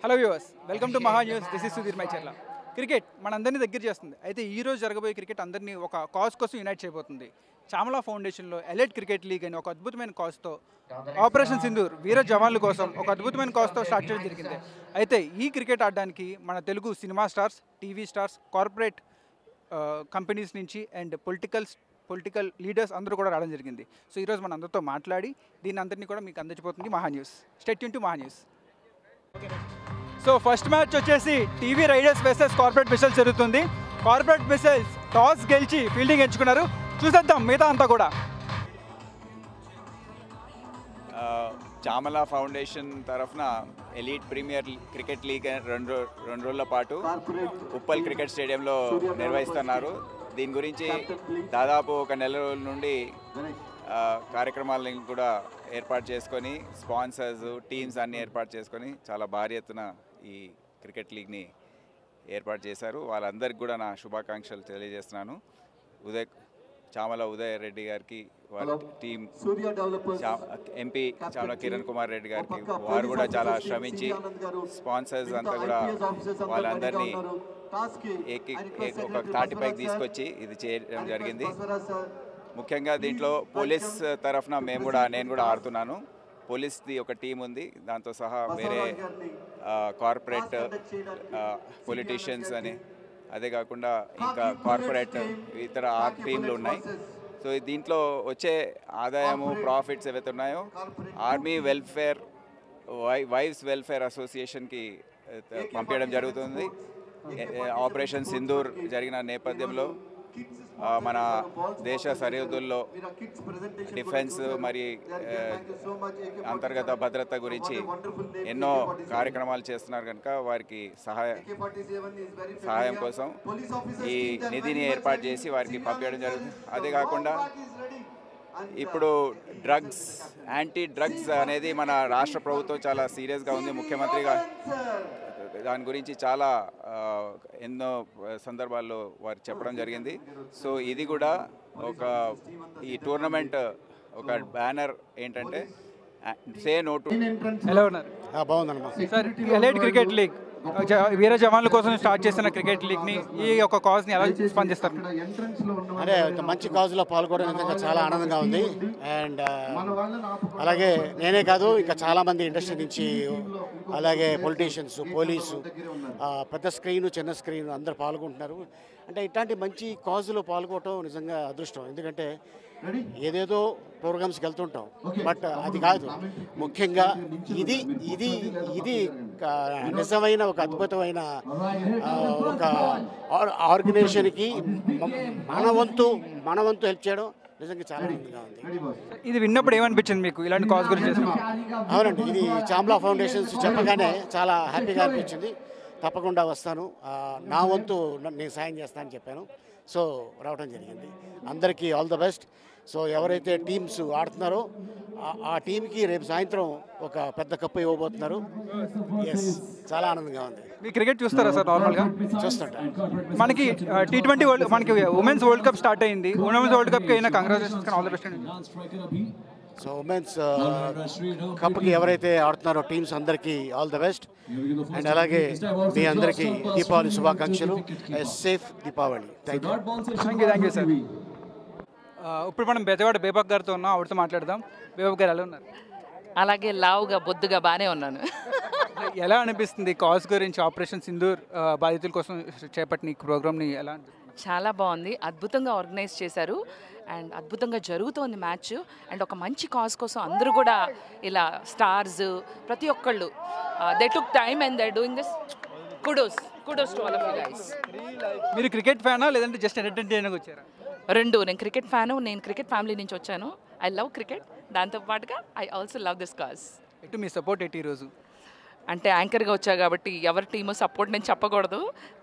Hello viewers, welcome to Maha News. This is Sudheer Maicharla. Cricket మనందరినీ దగ్గర చేస్తుంది. అయితే ఈ రోజు జరగబోయే క్రికెట్ అందరినీ ఒక కాజ్ కోసం యునైట్ చేయబోతుంది. చామలా ఫౌండేషన్లో ఎలైట్ క్రికెట్ లీగ్ అని ఒక అద్భుతమైన కాజ్తో ఆపరేషన్ సింధూర్ వీర జవాన్ల కోసం ఒక అద్భుతమైన కాజ్తో స్టార్ట్ చేయడం జరిగింది. అయితే ఈ క్రికెట్ ఆడడానికి మన Telugu cinema stars, TV stars, corporate companies నుంచి అండ్ పొలిటికల్ లీడర్స్ అందరూ కూడా రావడం జరిగింది. సో ఈరోజు మన అందరితో మాట్లాడి దీని అందరినీ కూడా మీకు అందజేయబోతుంది మహా news. Stay tune to Maha news. So first match వచ్చేసి TV Riders versus Corporate missiles జరుగుతుంది. కార్పొరేట్ మిసైల్స్ టాస్ గెలిచి ఫీల్డింగ్ ఎంచుకున్నారు. చూసేద్దాం మిగతా అంతా కూడా. చామలా ఫౌండేషన్ తరఫున ఎలీట్ ప్రీమియర్ క్రికెట్ లీగ్ రెండు రోజుల పాటు ఉప్పల్ క్రికెట్ స్టేడియంలో నిర్వహిస్తున్నారు. దీని గురించి దాదాపు ఒక నెల రోజుల నుండి కార్యక్రమాలను కూడా ఏర్పాటు చేసుకొని స్పాన్సర్స్ టీమ్స్ అన్నీ ఏర్పాటు చేసుకొని చాలా భారీ ఎత్తున ఈ క్రికెట్ లీగ్ని ఏర్పాటు చేశారు. వాళ్ళందరికీ కూడా నా శుభాకాంక్షలు తెలియజేస్తున్నాను. చామల ఉదయ్ రెడ్డి గారికి, వాళ్ళ టీం, ఎంపీ చామల కిరణ్ కుమార్ రెడ్డి గారికి, వారు కూడా చాలా శ్రమించి స్పాన్సర్స్ అంతా కూడా వాళ్ళందరినీ ఒక తాటిపైకి తీసుకొచ్చి ఇది చేయడం జరిగింది. ముఖ్యంగా దీంట్లో పోలీస్ తరఫున నేను కూడా ఆడుతున్నాను. పోలీస్ది ఒక టీం ఉంది, దాంతో సహా వేరే కార్పొరేట్ పొలిటీషియన్స్ అని, అదే కాకుండా ఇంకా కార్పొరేట్ ఇతర 6 టీంలు ఉన్నాయి. సో దీంట్లో వచ్చే ఆదాయము, ప్రాఫిట్స్ ఏవైతే ఉన్నాయో ఆర్మీ వెల్ఫేర్, వైవ్స్ వెల్ఫేర్ అసోసియేషన్కి పంపించడం జరుగుతుంది. ఆపరేషన్ సింధూర్ జరిగిన నేపథ్యంలో మన దేశ సరిహద్దుల్లో డిఫెన్స్ మరి అంతర్గత భద్రత గురించి ఎన్నో కార్యక్రమాలు చేస్తున్నారు కనుక వారికి సహాయం కోసం ఈ నిధిని ఏర్పాటు చేసి వారికి పంపించడం జరుగుతుంది. అదే కాకుండా ఇప్పుడు యాంటీ డ్రగ్స్ అనేది మన రాష్ట్ర ప్రభుత్వం చాలా సీరియస్గా ఉంది. ముఖ్యమంత్రిగా దాని గురించి చాలా ఎన్నో సందర్భాల్లో వారు చెప్పడం జరిగింది. సో ఇది కూడా ఈ టోర్నమెంట్ ఒక బ్యానర్ ఏంటంటే సే నో టు. ఎలా ఉన్నారు? బాగుందన్నమా సార్, ఎలైట్ క్రికెట్ లీగ్ వీర జవాన్ల కోసం స్టార్ట్ చేసిన క్రికెట్ లీగ్ని, ఈ యొక్క కాజ్ని ఎలా స్పందిస్తారు? అంటే మంచి కాజ్లో పాల్గొనడం నిజంగా చాలా ఆనందంగా ఉంది. అండ్ అలాగే నేనే కాదు, ఇంకా చాలామంది ఇండస్ట్రీ నుంచి, అలాగే పొలిటీషియన్స్, పోలీసు, పెద్ద స్క్రీను, చిన్న స్క్రీను అందరు పాల్గొంటున్నారు. అంటే ఇట్లాంటి మంచి కాజులో పాల్గొనడం నిజంగా అదృష్టం. ఎందుకంటే ఏదేదో ప్రోగ్రామ్స్కి వెళ్తుంటాం, బట్ అది కాదు. ముఖ్యంగా ఇది ఇది ఇది నిజమైన ఒక అద్భుతమైన ఒక ఆర్గనైజేషన్కి మన వంతు హెల్ప్ చేయడం నిజంగా చాలా ఆనందంగా ఉంది. ఇది విన్నప్పుడు ఏమనిపించింది మీకు ఇలాంటి కాజ్ గురించి? అవునండి, ఇది చామ్లా ఫౌండేషన్స్ చెప్పగానే చాలా హ్యాపీగా అనిపించింది. తప్పకుండా వస్తాను, నా వంతు నేను సాయం చేస్తానని చెప్పాను. సో రావడం జరిగింది. అందరికీ ఆల్ ద బెస్ట్. సో ఎవరైతే టీమ్స్ ఆడుతున్నారో ఆ టీంకి రేపు సాయంత్రం ఒక పెద్ద కప్పు ఇవ్వబోతున్నారు. ఎస్, చాలా ఆనందంగా ఉంది. మీ క్రికెట్ చూస్తారా సార్? నార్మల్గా చూస్తుంటా. మనకి T20 మనకి ఉమెన్స్ వరల్డ్ కప్ స్టార్ట్ అయింది. ఉమెన్స్ వరల్డ్ కప్కి అయినా కంగ్రాచులేషన్స్, ఆల్ ద బెస్ట్ అండి. సో ఉమెన్స్ కప్కి ఎవరైతే ఆడుతున్నారో టీమ్స్ అందరికీ ఆల్ ద బెస్ట్. అండ్ అలాగే మీ అందరికీ దీపావళి శుభాకాంక్షలు. Safe Deepavali. Thank you sir. ఇప్పుడు మనం బెజవాడ బేబక్ గారితో ఉన్నాం, ఆవిడతో మాట్లాడదాం. బేబక్ గారు ఎలా ఉన్నారు? అలాగే లావుగా బొద్దుగా బాగానే ఉన్నాను. ఎలా అనిపిస్తుంది కాజ్ గురించి, ఆపరేషన్ సింధూర్ బాధితుల కోసం చేపట్టిన ఈ ప్రోగ్రామ్ని ఎలా అనిపిస్తుంది? చాలా బాగుంది, అద్భుతంగా ఆర్గనైజ్ చేశారు అండ్ అద్భుతంగా జరుగుతోంది మ్యాచ్. అండ్ ఒక మంచి కాజ్ కోసం అందరూ కూడా ఇలా స్టార్స్ ప్రతి ఒక్కళ్ళు they took time and they doing this. Kudos to all of you guys. మీరు క్రికెట్ ఫ్యానా లేదంటే జస్ట్ ఎంటర్టైన్మెంట్కి వచ్చారా? రెండు. నేను క్రికెట్ ఫ్యాను, నేను క్రికెట్ ఫ్యామిలీ నుంచి వచ్చాను. ఐ లవ్ క్రికెట్, దాంతోపాటుగా I also love this cause. Me support ఏంటి ఈరోజు? అంటే యాంకర్గా వచ్చా కాబట్టి ఎవరి టీమో సపోర్ట్ నేను చెప్పకూడదు,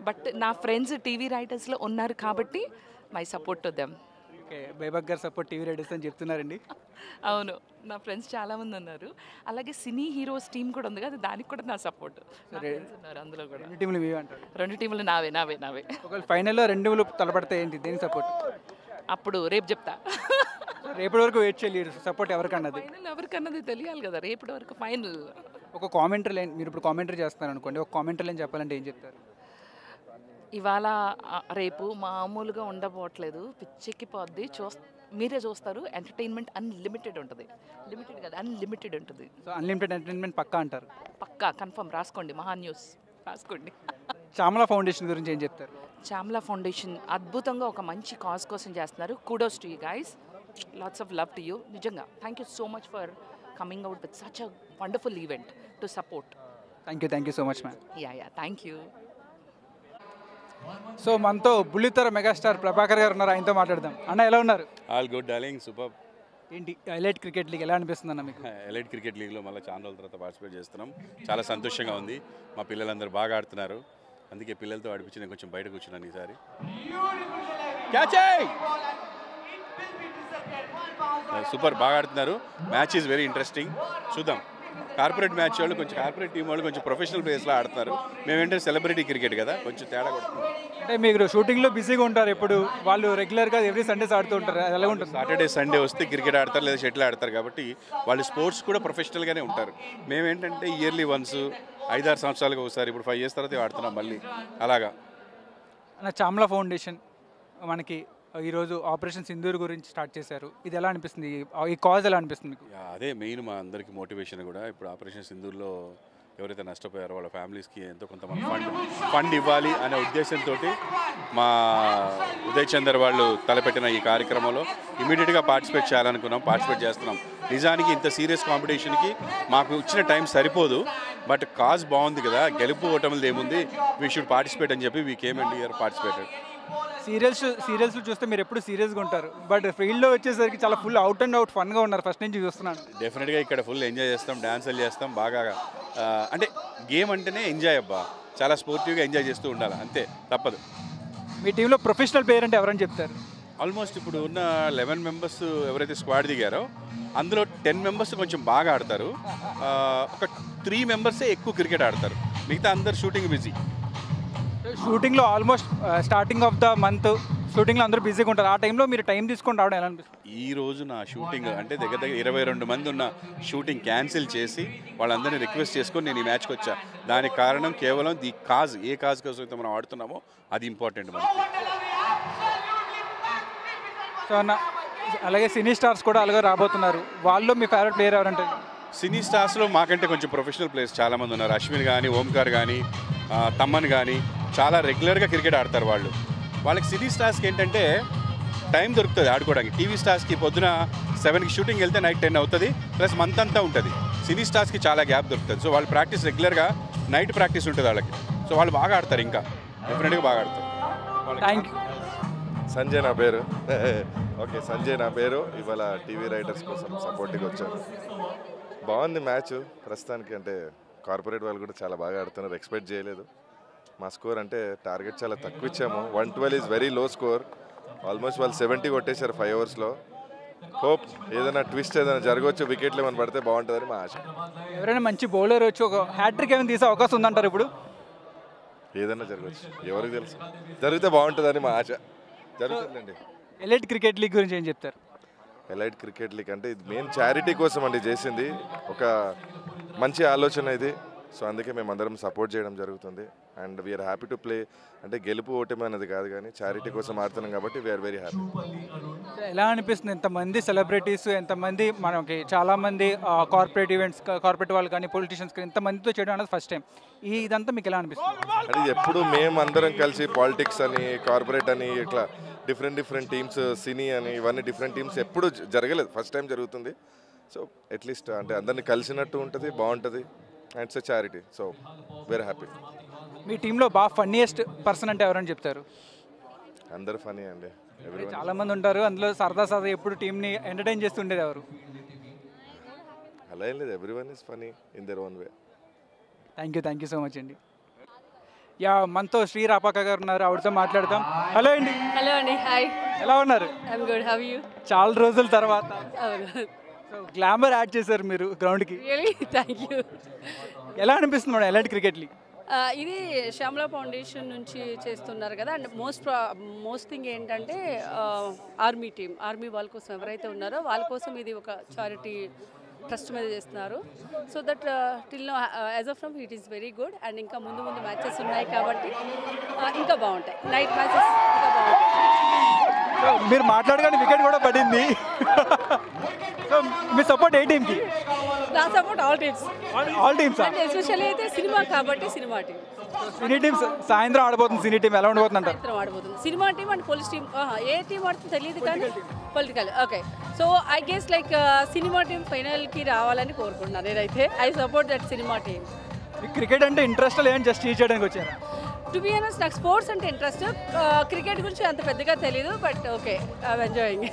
బట్ నా ఫ్రెండ్స్ టీవీ రైటర్స్లో ఉన్నారు కాబట్టి my support to them. Okay, Bebak garu support TV riders అని చెప్తున్నారండి. అవును, నా ఫ్రెండ్స్ చాలామంది ఉన్నారు. అలాగే సినీ హీరోస్ టీం కూడా ఉంది కదా, దానికి కూడా నా సపోర్ట్ ఉన్నారు. అందులో కూడా 2 టీంలు మీవే అంటారు? 2 టీంలు నావే. ఒకవేళ ఫైనల్లో 2 టీంలు తలపడితే ఏంటి, దేని సపోర్ట్? అప్పుడు రేపు చెప్తా. రేపటి వరకు వెయిట్ చేయలేదు, సపోర్ట్ ఎవరికన్నది ఎవరికన్నది తెలియాలి కదా, రేపటి వరకు ఫైనల్. ఒక కామెంటరీ లైన్, మీరు ఇప్పుడు కామెంటరీ చేస్తున్నారు అనుకోండి, ఒక కామెంటరీ లైన్ చెప్పాలంటే ఏం చెప్తారు? ఇవాళ రేపు మామూలుగా ఉండబోట్లేదు, పిచ్చెక్కిపోద్ది. మీరే చూస్తారు. ఎంటర్టైన్మెంట్ అన్లిమిటెడ్ ఉంటుంది. లిమిటెడ్ కాదు, అన్లిమిటెడ్ ఉంటుంది. సో అన్లిమిటెడ్ ఎంటర్టైన్మెంట్ పక్కా అంటారు. పక్కా కన్ఫర్మ్. రాసుకోండి, మహా న్యూస్ రాసుకోండి. చామల ఫౌండేషన్ గురించి ఏం చెప్తారు? చామ్లా ఫౌండేషన్ అద్భుతంగా ఒక మంచి కాజ్ కోసం చేస్తున్నారు. Kudos to you guys, lots of love to you. నిజంగా thank you so much for coming out with such a wonderful event to support. Thank you so much ma'am. Yeah thank you. So మనతో బుల్లితెర megastar Prabhakar గారు ఉన్నారు, ఆయనతో మాట్లాడదాం. అన్న ఎలా ఉన్నారు? All good darling, super. ఏంటి ఎలైట్ క్రికెట్ లీగ్ ఎలా అనిపిస్తుంది అన్న మీకు? ఎలైట్ క్రికెట్ లీగ్లో మళ్ళీ చాలా రోజుల తర్వాత పార్టిసిపేట్ చేస్తున్నాం. చాలా సంతోషంగా ఉంది. మా పిల్లలందరూ బాగా ఆడుతున్నారు. అందుకే పిల్లలతో ఆడిపించి నేను కొంచెం బయట కూర్చున్నాను ఈసారి. సూపర్, బాగా ఆడుతున్నారు. Match is very interesting. చూద్దాం. కార్పొరేట్ మ్యాచ్ వాళ్ళు కొంచెం, కార్పొరేట్ టీం వాళ్ళు కొంచెం ప్రొఫెషనల్ ప్లేయర్స్లో ఆడుతున్నారు. మేమేంటే సెలబ్రిటీ క్రికెట్ కదా, కొంచెం తేడా కొడుతుంది. అంటే మీరు షూటింగ్లో బిజీగా ఉంటారు, ఎప్పుడు వాళ్ళు రెగ్యులర్గా ఎవ్రీ సండేస్ ఆడుతూ ఉంటారు, అది ఎలా ఉంటుంది? సాటర్డే సండే వస్తే క్రికెట్ ఆడతారు లేదా షటిల్ ఆడతారు కాబట్టి వాళ్ళు స్పోర్ట్స్ కూడా ప్రొఫెషనల్గానే ఉంటారు. మేమేంటంటే ఇయర్లీ వన్స్ 5-6 సంవత్సరాలకు ఒకసారి, ఇప్పుడు 5 years తర్వాత ఆడుతున్నాం మళ్ళీ అలాగా. అన్న చామ్లా ఫౌండేషన్ మనకి ఈరోజు ఆపరేషన్ సింధూర్ గురించి స్టార్ట్ చేశారు. ఇది ఎలా అనిపిస్తుంది? ఈ కాజ్ ఎలా అనిపిస్తుంది మీకు? అదే మెయిన్ మా అందరికి మోటివేషన్ కూడా. ఇప్పుడు ఆపరేషన్ సింధూర్లో ఎవరైతే నష్టపోయారో వాళ్ళ ఫ్యామిలీస్కి ఎంతో కొంత ఫండ్ ఇవ్వాలి అనే ఉద్దేశంతో మా ఉదయ్ చందర్ వాళ్ళు తలపెట్టిన ఈ కార్యక్రమంలో ఇమీడియట్గా పార్టిసిపేట్ చేయాలనుకున్నాం. పార్టిసిపేట్ చేస్తున్నాం. నిజానికి ఇంత సీరియస్ కాంపిటీషన్కి మాకు ఇచ్చిన టైం సరిపోదు, బట్ కాజ్ బాగుంది కదా, గెలుపు ఓటమిది ఏముంది, వీ షుడ్ పార్టిసిపేట్ అని చెప్పి we came and here participated. Serials చూస్తే మీరు ఎప్పుడు సీరియస్గా ఉంటారు, బట్ ఫీల్డ్లో వచ్చేసరికి చాలా ఫుల్ అవుట్ అండ్ అవుట్ ఫన్గా ఉన్నారు ఫస్ట్ నుంచి చూస్తున్నాను. డెఫినెట్గా ఇక్కడ ఫుల్ ఎంజాయ్ చేస్తాం, డ్యాన్సులు చేస్తాం బాగా. అంటే గేమ్ అంటేనే ఎంజాయ్ అబ్బా, చాలా స్పోర్టివ్గా ఎంజాయ్ చేస్తూ ఉండాలి, అంతే, తప్పదు. మీ టీంలో ప్రొఫెషనల్ ప్లేయర్ అంటే ఎవరని చెప్తారు? ఆల్మోస్ట్ ఇప్పుడు ఉన్న 11 members ఎవరైతే స్క్వాడ్ దిగారో అందులో 10 members కొంచెం బాగా ఆడతారు. ఒక 3 members ఎక్కువ క్రికెట్ ఆడతారు, మిగతా అందరు షూటింగ్ బిజీ. షూటింగ్లో almost starting of the month షూటింగ్లో అందరూ బిజీగా ఉంటారు, ఆ టైంలో మీరు టైం తీసుకొని రావడం ఎలా అనిపిస్తుంది? ఈ రోజు నా షూటింగ్ అంటే దగ్గర 22 మంది ఉన్న షూటింగ్ క్యాన్సిల్ చేసి వాళ్ళందరినీ రిక్వెస్ట్ చేసుకొని నేను ఈ మ్యాచ్కి వచ్చా. దానికి కారణం కేవలం ది కాజ్, ఏ కాజ్ కోసం అయితే మనం ఆడుతున్నామో అది ఇంపార్టెంట్ మనకి. సో అన్న, అలాగే సినీ స్టార్స్ కూడా అలాగే రాబోతున్నారు, వాళ్ళు మీ ఫేవరెట్ ప్లేయర్ ఎవరంటే? సినీ స్టార్స్లో మాకంటే కొంచెం ప్రొఫెషనల్ ప్లేయర్స్ చాలామంది ఉన్నారు. అశ్విన్ కానీ, ఓంకార్ కానీ, తమ్మన్ కానీ చాలా రెగ్యులర్గా క్రికెట్ ఆడతారు వాళ్ళు. వాళ్ళకి సినీ స్టార్స్కి ఏంటంటే టైం దొరుకుతుంది ఆడుకోవడానికి. టీవీ స్టార్స్కి పొద్దున 7కి షూటింగ్ వెళ్తే నైట్ 10 అవుతుంది, ప్లస్ మంత్ అంతా ఉంటుంది. సినీ స్టార్స్కి చాలా గ్యాప్ దొరుకుతుంది. సో వాళ్ళు ప్రాక్టీస్ రెగ్యులర్గా నైట్ ప్రాక్టీస్ ఉంటుంది వాళ్ళకి. సో వాళ్ళు బాగా ఆడతారు, ఇంకా డెఫినెట్గా బాగా ఆడతారు. Thank you. సంజయ్ నా పేరు. ఓకే, సంజయ్ నా పేరు. ఇవాళ టీవీ రైటర్స్ కోసం సపోర్ట్గా వచ్చాను. బాగుంది మ్యాచ్ ప్రస్తుతానికి. అంటే కార్పొరేట్ వాళ్ళు కూడా చాలా బాగా ఆడుతున్నారు, ఎక్స్పెక్ట్ చేయలేదు. మా స్కోర్ అంటే టార్గెట్ చాలా తక్కువ ఇచ్చాము. 112 is very low score. Almost వాళ్ళు 70 కొట్టేశారు 5 ఓవర్స్లో. హోప్ ఏదైనా ట్విస్ట్ ఏదైనా జరగవచ్చు, వికెట్లు ఏమైనా పడితే బాగుంటుందని మా ఆశ. ఎవరైనా మంచి బౌలర్ వచ్చి ఒక హ్యాట్రిక్ ఏమైనా తీసే అవకాశం ఉందంటారు ఇప్పుడు? ఏదైనా జరగవచ్చు, ఎవరికి తెలుసు. జరిగితే బాగుంటుందని మా ఆశ. జరుగుతుందండి. ఎలైట్ క్రికెట్ లీగ్ గురించి ఏం చెప్తారు? ఎలైట్ క్రికెట్ లీగ్ అంటే ఇది మెయిన్ చారిటీ కోసం అండి చేసింది. ఒక మంచి ఆలోచన ఇది. సో అందుకే మేము అందరం సపోర్ట్ చేయడం జరుగుతుంది. And we're happy to play. అంటే గెలుపు ఓటమి అనేది కాదు, కానీ చారిటీ కోసం ఆడుతున్నాం కాబట్టి వీఆర్ వెరీ హ్యాపీ. ఎలా అనిపిస్తుంది? ఎంతమంది సెలబ్రిటీస్, ఎంతమంది మనకి చాలామంది కార్పొరేట్ ఈవెంట్స్, కార్పొరేట్ వాళ్ళు కానీ పొలిటీషియన్స్ కానీ ఇంతమందితో చేయడం అనేది ఫస్ట్ టైం. ఇదంతా మీకు ఎలా అనిపిస్తుంది? అది ఎప్పుడు మేము అందరం కలిసి పాలిటిక్స్ అని, కార్పొరేట్ అని, ఇట్లా డిఫరెంట్ టీమ్స్, సినీ అని, ఇవన్నీ డిఫరెంట్ టీమ్స్ ఎప్పుడు జరగలేదు, ఫస్ట్ టైం జరుగుతుంది. సో అట్లీస్ట్ అంటే అందరినీ కలిసినట్టు ఉంటుంది, బాగుంటుంది. And it's a charity. So very happy. మీ టీంలో బాగా ఫన్నీయెస్ట్ పర్సన్ అంటే ఎవరని చెప్తారు? అందరూ ఫనీ అండి. చాలా మంది ఉంటారు, అందులో సరదా ఎప్పుడు టీంని ఎంటర్టైన్ చేస్తుండేది ఎవరు? అలా ఏం లేదు, everyone is funny in their own way. Thank you so much అండి. యా, మనతో శ్రీ రాపాక గారు ఉన్నారు, ఆవిడతో మాట్లాడతాం. హలో అండి. హలో అండి, హాయ్. ఎలా ఉన్నారు? I'm good, how you? చాలా రోజుల తర్వాత అవును, సో గ్లామర్ యాడ్ చేశారు మీరు గ్రౌండ్కి. Really thank you. ఎలా అనిపిస్తుంది మేడం ఎలాంటి క్రికెట్ లీగ్? ఇది శ్యామలా ఫౌండేషన్ నుంచి చేస్తున్నారు కదా. అండ్ మోస్ట్ థింగ్ ఏంటంటే ఆర్మీ టీమ్, ఆర్మీ వాళ్ళ కోసం ఎవరైతే ఉన్నారో వాళ్ళ కోసం ఇది ఒక చారిటీ ట్రస్ట్ మీద చేస్తున్నారు. So that till no as of now it is very good. And ఇంకా ముందు ముందు మ్యాచెస్ ఉన్నాయి కాబట్టి ఇంకా బాగుంటాయి. నైట్ మ్యాచెస్ ఇంకా బాగుంటాయి. సో మీరు మాట్లాడగానే వికెట్ కూడా పడింది. సో మీ సపోర్ట్ ఏ టీమ్కి? నా support all teams. All teams. అంటే ఎస్పెషల్లీ అయితే సినిమా కాబట్టి సినిమా టీం. సినీ టీమ్స్ సాయంత్రం ఆడబోతుంది. సినీ టీం ఎలా ఉండబోతుంది అంటారు? సాయంత్రం ఆడబోతుంది cinema team and police team. ఏ టీం ఆడుతుందో తెలియదు కానీ political. Okay, so I guess like cinema team ఫైనల్కి రావాలని కోరుకుంటున్నాను నేనైతే. I support that cinema team. Cricket అంటే ఇంట్రెస్ట్ లేదని జస్ట్ టీచ్ చేయడానికి వచ్చారా? టు బి ఆనెస్ట్ నాకు స్పోర్ట్స్ అంటే ఇంట్రెస్ట్. క్రికెట్ గురించి అంత పెద్దగా తెలీదు, బట్ ఓకే ఐ ఎంజాయింగ్.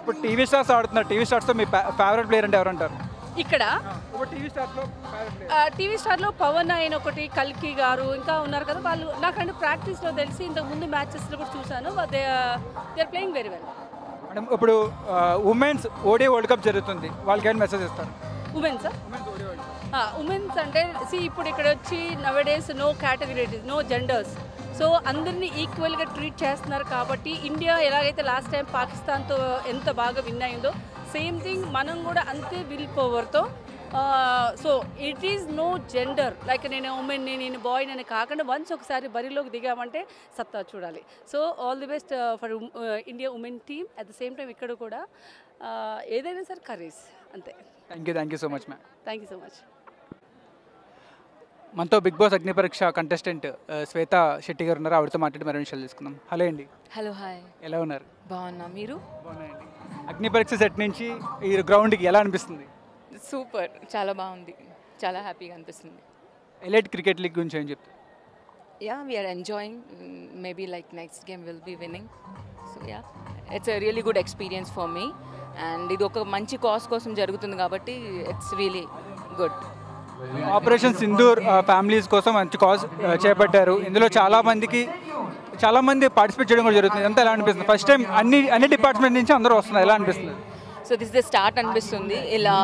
ఇప్పుడు టీవీ స్టార్స్ ఆడుతున్నారు. టీవీ స్టార్స్తో మీ ఫేవరెట్ ప్లేయర్ అంటే ఎవరంటారు? ఇక్కడ ఇప్పుడు టీవీ స్టార్స్లో ఫేవరెట్ ప్లేయర్? టీవీ స్టార్లో పవన్ ఆయన ఒకటి, కల్కి గారు ఇంకా ఉన్నారు కదా. వాళ్ళు నాకంటే ప్రాక్టీస్లో తెలిసి ఇంతకు ముందు మ్యాచెస్లో కూడా చూశాను. They are playing very well. Madam ఇప్పుడు ఉమెన్స్ ఓడిఐ వరల్డ్ కప్ జరుగుతుంది, వాళ్ళకి ఏమైనా మెసేజ్ ఇస్తారు? ఉమెన్స్ ఉమెన్స్ అంటే ఇప్పుడు ఇక్కడ వచ్చి nowadays no categories, no genders. So అందరినీ ఈక్వల్గా ట్రీట్ చేస్తున్నారు కాబట్టి ఇండియా ఎలాగైతే లాస్ట్ టైం పాకిస్తాన్తో ఎంత బాగా విన్ అయిందో సేమ్ థింగ్ మనం కూడా అంతే విల్ పవర్తో. So it is no gender. Like నేను ఉమెన్, నేను బాయ్ అని కాకుండా వన్స్ ఒకసారి బరిలోకి దిగామంటే సత్తా చూడాలి. So all the best for India women team. At the same time ఇక్కడ కూడా ఏదైనా సరే కరేజ్ అంతే. Thank you so much ma'am. Thank you so much. మనతో Bigg Boss Agni Pariksha contestant శ్వేత శెట్టి గారు ఉన్నారు. ఆవిడతో మాట్లాడి మరో విషయాలు తీసుకుందాం. హలో అండి. Hello, hi. ఎలా ఉన్నారు? బాగున్నా, మీరు? బాగున్నాయండి. అగ్ని పరీక్ష సెట్ నుంచి ఈ గ్రౌండ్కి ఎలా అనిపిస్తుంది? సూపర్, చాలా బాగుంది, చాలా హ్యాపీగా అనిపిస్తుంది. ఎలైట్ క్రికెట్ లీగ్ గురించి ఏం చెప్తారు? Yeah, we're enjoying. Maybe like next game will be winning. So yeah, it's a really good experience for me. And ఇది ఒక మంచి కాజ్ కోసం జరుగుతుంది కాబట్టి it's really good. Operation Sindoor families కోసం మంచి కాజ్ చేపట్టారు. ఇందులో చాలా మంది పార్టిసిపేట్ చేయడం కూడా జరుగుతుంది. అంతా ఎలా అనిపిస్తుంది? ఫస్ట్ టైం అన్ని డిపార్ట్మెంట్ నుంచి అందరూ వస్తున్నారు, ఎలా అనిపిస్తుంది? సో దిస్ ద స్టార్ట్ అనిపిస్తుంది. ఇలా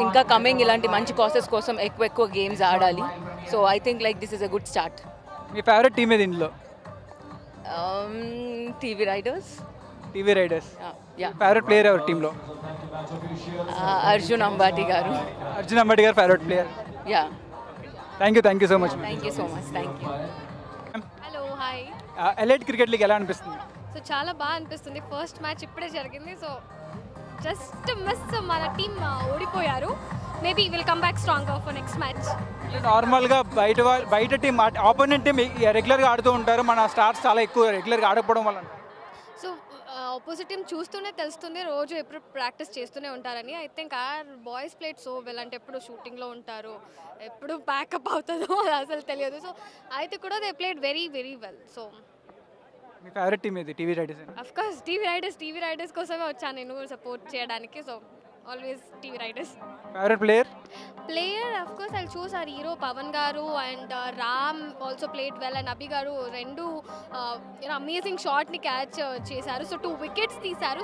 ఇంకా కమింగ్ ఇలాంటి మంచి కాసెస్ కోసం ఎక్కువ గేమ్స్ ఆడాలి. So I think like this is a good start. Me favourite team ఏది ఇందులో? TV riders. TV riders. Yeah. Favourite player ఎవరు టీంలో? అర్జున్ అంబాటి గారు. అర్జున్ అంబాటి గారు favourite player. Yeah. Thank you so much. Thank you so much. Thank you. Hello, hi. Elite cricket league ఎలా అనిపిస్తుంది? So చాలా బాగా అనిపిస్తుంది. ఫస్ట్ మ్యాచ్ ఇప్పుడే జరిగింది. సో జస్ట్ మిస్ మన టీమ్ ఓడిపోయారు. Maybe will come back stronger for next match. నార్మల్గా బయట టీం ఆపోనెంట్ టీం రెగ్యులర్గా ఆడుతూ ఉంటారు, మన స్టార్స్ చాలా ఎక్కువ రెగ్యులర్గా ఆడకపోవడం వల్ల. సో ఆపోజిట్ టీమ్ చూస్తూనే తెలుస్తుంది, రోజు ఎప్పుడు ప్రాక్టీస్ చేస్తూనే ఉంటారని. I think our boys played so well. అంటే ఎప్పుడు షూటింగ్లో ఉంటారు, ఎప్పుడు బ్యాకప్ అవుతుందో అది అసలు తెలియదు. సో అయితే కూడా they played very very well. So మీ ఫేవరెట్ టీం ఏది? TV Riders. Of course TV Riders కోసమే వచ్చాను నేను సపోర్ట్ చేయడానికి. So always TV Riders. Favourite player? Of course I choose our hero Pawan garu and Ram also played well. And Abhi garu రెండు amazing షాట్ని catch చేశారు. So 2 wickets తీశారు.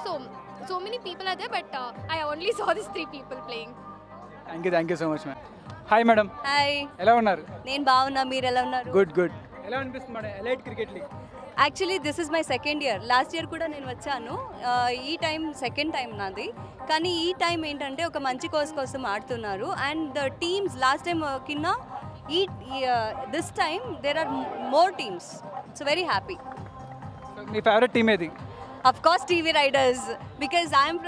So many people are there, but I only saw this 3 people playing. Thank you so much ma'am. Hi madam. Hi. ఎలా ఉన్నారు? నేను బాగున్నా, మీరు ఎలా ఉన్నారు? గుడ్. ఎలా అనిపిస్తుంది madam elite cricket league? Actually this is my second year. Last year కూడా నేను వచ్చాను. ఈ టైం సెకండ్ టైం నాది. కానీ ఈ టైం ఏంటంటే ఒక మంచి కాజ్ కోసం ఆడుతున్నారు. And the teams last time కిన్నా this time there are more teams. So very happy. మీ ఫేవరెట్ టీమ్ ఏది? Of course TV Riders, because I'm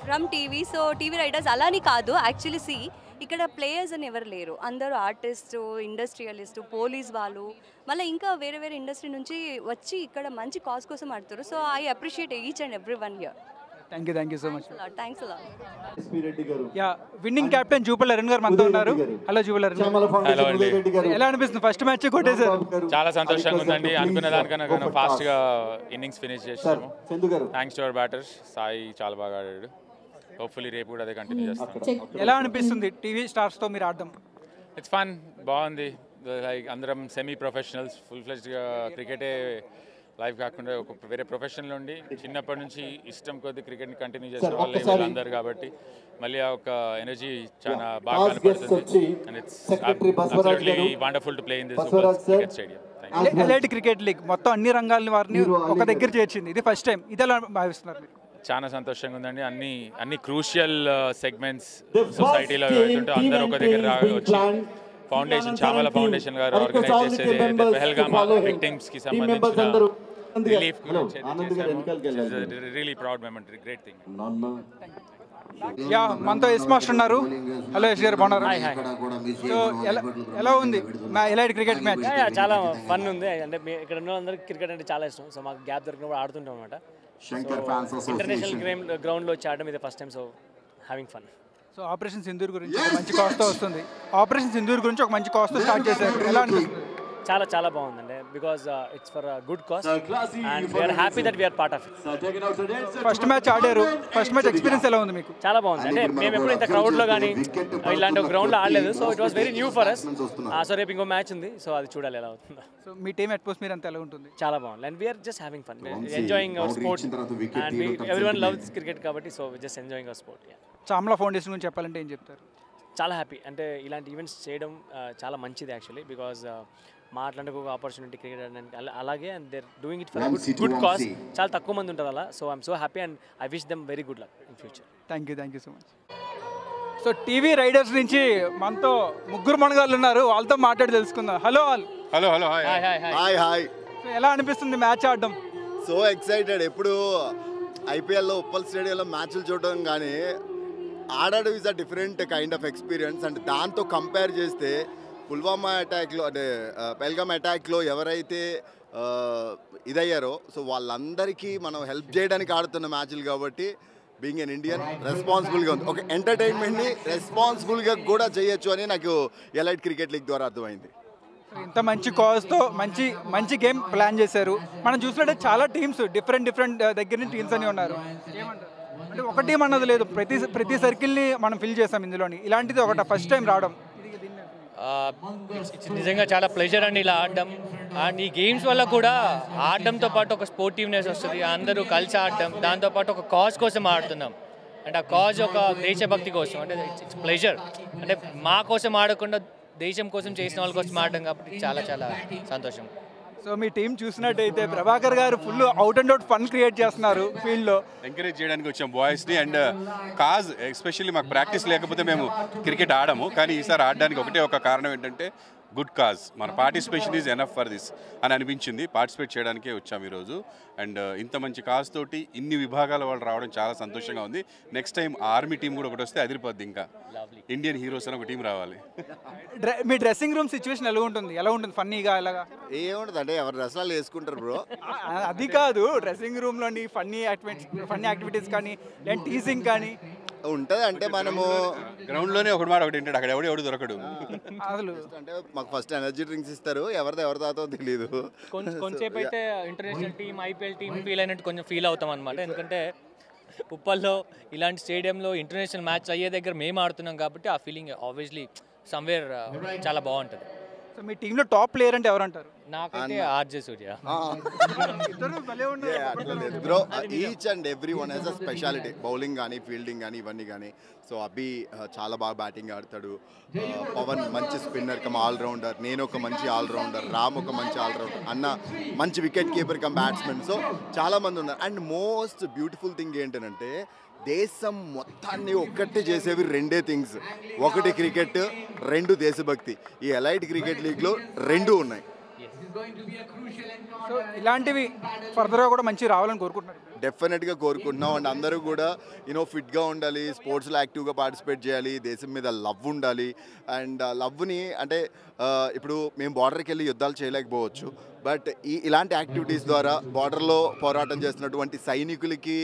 from TV. So TV Riders అలాని కాదు, యాక్చువల్లీ ఇక్కడ ప్లేయర్స్ అని ఎవరు లేరు. అందరూ ఆర్టిస్టు, ఇండస్ట్రియలిస్టు, పోలీస్ వాళ్ళు, మళ్ళీ ఇంకా వేరే ఇండస్ట్రీ నుంచి వచ్చి ఇక్కడ మంచి కాజ్ కోసం ఆడుతారు. So I appreciate each and every one here. Thank you so much. Thanks a lot. Yeah, winning captain Jupally Arun గారు మనతో ఉన్నారు. హలో జూపల్ అరుణ్. హలో అండి. ఎలా అనిపిస్తుంది? ఫస్ట్ మ్యాచ్ కొట్టేశారు. చాలా సంతోషంగా ఉందండి. అనుకున్న దానికన్నా ఫాస్ట్గా ఇన్నింగ్స్ ఫినిష్ చేసాము. Thanks to our batters. Sai చాలా బాగా ఆడాడు. హోప్ఫుల్లీ రేపు కూడా అదే కంటిన్యూ చేస్తాం. ఎలా అనిపిస్తుంది టీవీ స్టార్స్తో మీరు ఆడడం? ఇట్స్ ఫన్, బాగుంది. లైక్ అందరం సెమీ ప్రొఫెషనల్స్, ఫుల్ ఫ్లెజ్డ్గా క్రికెటే లైఫ్ కాకుండా ఒక వేరే ప్రొఫెషన్లో ఉండి చిన్నప్పటి నుంచి ఇష్టం కొద్ది క్రికెట్ని కంటిన్యూ చేసిన వాళ్ళు వీళ్ళందరూ కాబట్టి మళ్ళీ ఆ ఒక ఎనర్జీ చాలా బాగా కనపడుతుంది. And it's absolutely wonderful to play in this super cricket stadium. Elite cricket league మొత్తం అన్ని రంగాల వారిని ఒక దగ్గర చేర్చింది. ఇది ఫస్ట్ టైం. ఇది ఎలా భావిస్తున్నారు మీరు? చాలా సంతోషంగా ఉందండి. అన్ని క్రూషియల్ సెగ్మెంట్స్ సొసైటీలో ఏవైతుంటే అందరూ ఒక దగ్గర వచ్చి ఫౌండేషన్ చామల ఫౌండేషన్ గారు ఆర్గనైజ్ చేసేది పెహల్గామా విక్టిమ్స్కి సంబంధించిన relief really proud moment, great thing. Yeah, మనతో ఎస్ మాస్టర్ ఉన్నారు. హలో ఎస్ గారు, బాగున్నారు? సో ఎలా ఉంది ఎలైట్ క్రికెట్ మ్యాచ్? చాలా ఫన్ ఉంది. అంటే ఇక్కడ ఉన్న అందరికి క్రికెట్ అంటే చాలా ఇష్టం. సో మాకు గ్యాప్ దొరికినప్పుడు ఆడుతుంటాం అనమాట. ఇంటర్నేషనల్ గ్రౌండ్లో వచ్చి ఆడడం ఇది first time. So having fun. So operation Sindoor గురించి ఒక మంచి కాస్ట్తో వస్తుంది. ఆపరేషన్ సింధూర్ గురించి ఒక మంచి కాస్ట్తో స్టార్ట్ చేశారు. ఎలా అనిపిస్తుంది? చాలా చాలా బాగుందండి. Because it's for good cause and we're happy that we're part of it. First match ఆడారు. ఫస్ట్ మ్యాచ్ ఎక్స్పీరియన్స్ ఎలా ఉంది మీకు? చాలా బాగుంది. అంటే మేము ఎప్పుడు ఇంత క్రౌడ్లో కానీ ఇలాంటి గ్రౌండ్లో ఆడలేదు. So it was very new for us. So రేపు ఇంకో మ్యాచ్ ఉంది. సో అది చూడాలి ఎలా అవుతుందో. సో మీ టీమ్ అట్మాస్ఫియర్ అంతా ఎలా ఉంటుంది? చాలా బాగుంది. And we're just having fun, enjoying our sport and everyone loves cricket కాబట్టి so just enjoying our sport. Chamla foundation గురించి చెప్పాలంటే ఏం చెప్తారు? చాలా హ్యాపీ. అంటే ఇలాంటి ఈవెంట్స్ చేయడం చాలా మంచిది యాక్చువల్లీ. బికాజ్ మా అట్లాంటి ఒక ఆపర్చునిటీ క్రికెట్ ఆడడానికి అలాగే and they're doing it for good cause. చాలా తక్కువ మంది ఉంటారు అలా. So I'm so happy and I wish them very good luck in future. Thank you so much. So TV riders నుంచి మనతో ముగ్గురు మనగాళ్ళు ఉన్నారు. వాళ్ళతో మాట్లాడి తెలుసుకుందాం. Hello all. Hello hi. So ఎలా అనిపిస్తుంది మ్యాచ్ ఆడడం? So excited. ఎప్పుడు ఐపీఎల్లో ఉప్పల్ స్టేడియంలో మ్యాచ్లు చూడడం కానీ ఆడడం is a different kind of experience. And దాంతో కంపేర్ చేస్తే పుల్వామా అటాక్లో అంటే పెహల్గామ్ అటాక్లో ఎవరైతే ఇదయ్యారో సో వాళ్ళందరికీ మనం హెల్ప్ చేయడానికి ఆడుతున్న మ్యాచ్లు కాబట్టి బీయింగ్ ఎన్ ఇండియన్ రెస్పాన్సిబుల్గా ఉంది. ఒక ఎంటర్టైన్మెంట్ని రెస్పాన్సిబుల్గా కూడా చేయొచ్చు అని నాకు ఎలైట్ క్రికెట్ లీగ్ ద్వారా అర్థమైంది. ఇంత మంచి కాజ్తో మంచి గేమ్ ప్లాన్ చేశారు. మనం చూసినట్టే చాలా టీమ్స్ డిఫరెంట్ దగ్గర నుంచి టీమ్స్ అని ఉన్నారు. అంటే ఒక టీం అన్నది లేదు, ప్రతి సర్కిల్ని మనం ఫిల్ చేసాం ఇందులోని. ఇలాంటిది ఒకటి ఫస్ట్ టైం రావడం నిజంగా చాలా ప్లెజర్ అండి ఇలా ఆడడం. అండ్ ఈ గేమ్స్ వల్ల కూడా ఆడడంతో పాటు ఒక స్పోర్టివ్నెస్ వస్తుంది. అందరూ కలిసి ఆడడం, దాంతోపాటు ఒక కాజ్ కోసం ఆడుతున్నాం. అంటే ఆ కాజ్ ఒక దేశభక్తి కోసం. అంటే ఇట్స్ ప్లెజర్. అంటే మా కోసం ఆడకుండా దేశం కోసం చేసిన వాళ్ళ కోసం ఆడడం కాబట్టి చాలా చాలా సంతోషం. సో మీ టీం చూసినట్టయితే ప్రభాకర్ గారు full out and out fun create చేస్తున్నారు ఫీల్డ్లో. ఎంకరేజ్ చేయడానికి వచ్చాం బాయ్స్ని. అండ్ కాజ్ ఎస్పెషల్లీ మాకు ప్రాక్టీస్ లేకపోతే మేము క్రికెట్ ఆడము. కానీ ఈసారి ఆడడానికి ఒకటే ఒక కారణం ఏంటంటే గుడ్ కాజ్. మన participation is enough for this అని అనిపించింది. పార్టిసిపేట్ చేయడానికే వచ్చాము ఈరోజు. అండ్ ఇంత మంచి కాజ్ తోటి ఇన్ని విభాగాల వాళ్ళు రావడం చాలా సంతోషంగా ఉంది. నెక్స్ట్ టైం ఆర్మీ టీం కూడా ఒకటి వస్తే అదిరిపోద్ది. ఇంకా ఇండియన్ హీరోస్ అని ఒక టీం రావాలి. మీ డ్రెస్సింగ్ రూమ్ సిచ్యువేషన్ ఎలా ఉంటుంది? ఫన్నీగా ఎలాగా ఏముంటుంది అంటే ఎవరు డ్రెస్సులు వేసుకుంటారు బ్రో. అది కాదు, డ్రెస్సింగ్ రూమ్లోని ఫన్నీ యాక్టివిటీస్ కానీ లేదా టీజింగ్ కానీ ఉంటుంది. అంటే మనము గ్రౌండ్లోనే ఒకటి మాట ఒకటి ఏంటంటే అక్కడ ఎవడు దొరకడు. అసలు అంటే మాకు ఫస్ట్ ఎనర్జీ డ్రింక్స్ ఇస్తారు. ఎవరి తాతో తెలియదు. కొంచెంసేపు అయితే international team IPL team feel అయినట్టు కొంచెం ఫీల్ అవుతాం అనమాట. ఎందుకంటే ఉప్పల్లో ఇలాంటి స్టేడియంలో ఇంటర్నేషనల్ మ్యాచ్ అయ్యే దగ్గర మేము ఆడుతున్నాం కాబట్టి ఆ ఫీలింగ్ ఆబ్వియస్లీ సమ్వేర్ చాలా బాగుంటుంది. సో మీ టీంలో టాప్ ప్లేయర్ అంటే ఎవరంటారు? నాకైతే RJ Surya. Bro each and every one has a speciality. Bowling కానీ ఫీల్డింగ్ కానీ ఇవన్నీ కానీ. సో అభి చాలా బాగా బ్యాటింగ్ ఆడతాడు. పవన్ మంచి స్పిన్నర్ కమ్ ఆల్రౌండర్. నేను ఒక మంచి ఆల్రౌండర్. రామ్ ఒక మంచి ఆల్రౌండర్. అన్న మంచి wicket keeper cum batsmen. So చాలామంది ఉన్నారు. అండ్ మోస్ట్ బ్యూటిఫుల్ థింగ్ ఏంటంటే దేశం మొత్తాన్ని ఒక్కటే చేసేవి రెండే థింగ్స్. ఒకటి క్రికెట్, రెండు దేశభక్తి. ఈ ఎలైట్ క్రికెట్ లీగ్లో రెండు ఉన్నాయి. సో ఇలాంటివి ఫర్దర్గా కూడా మంచి రావాలని కోరుకుంటున్నారు. డెఫినెట్గా కోరుకుంటున్నాం. అండ్ అందరూ కూడా ఫిట్గా ఉండాలి, స్పోర్ట్స్లో యాక్టివ్గా పార్టిసిపేట్ చేయాలి, దేశం మీద లవ్ ఉండాలి. అండ్ లవ్ని అంటే ఇప్పుడు మేము బార్డర్కి వెళ్ళి యుద్ధాలు చేయలేకపోవచ్చు, బట్ ఇలాంటి యాక్టివిటీస్ ద్వారా బార్డర్లో పోరాటం చేస్తున్నటువంటి సైనికులకి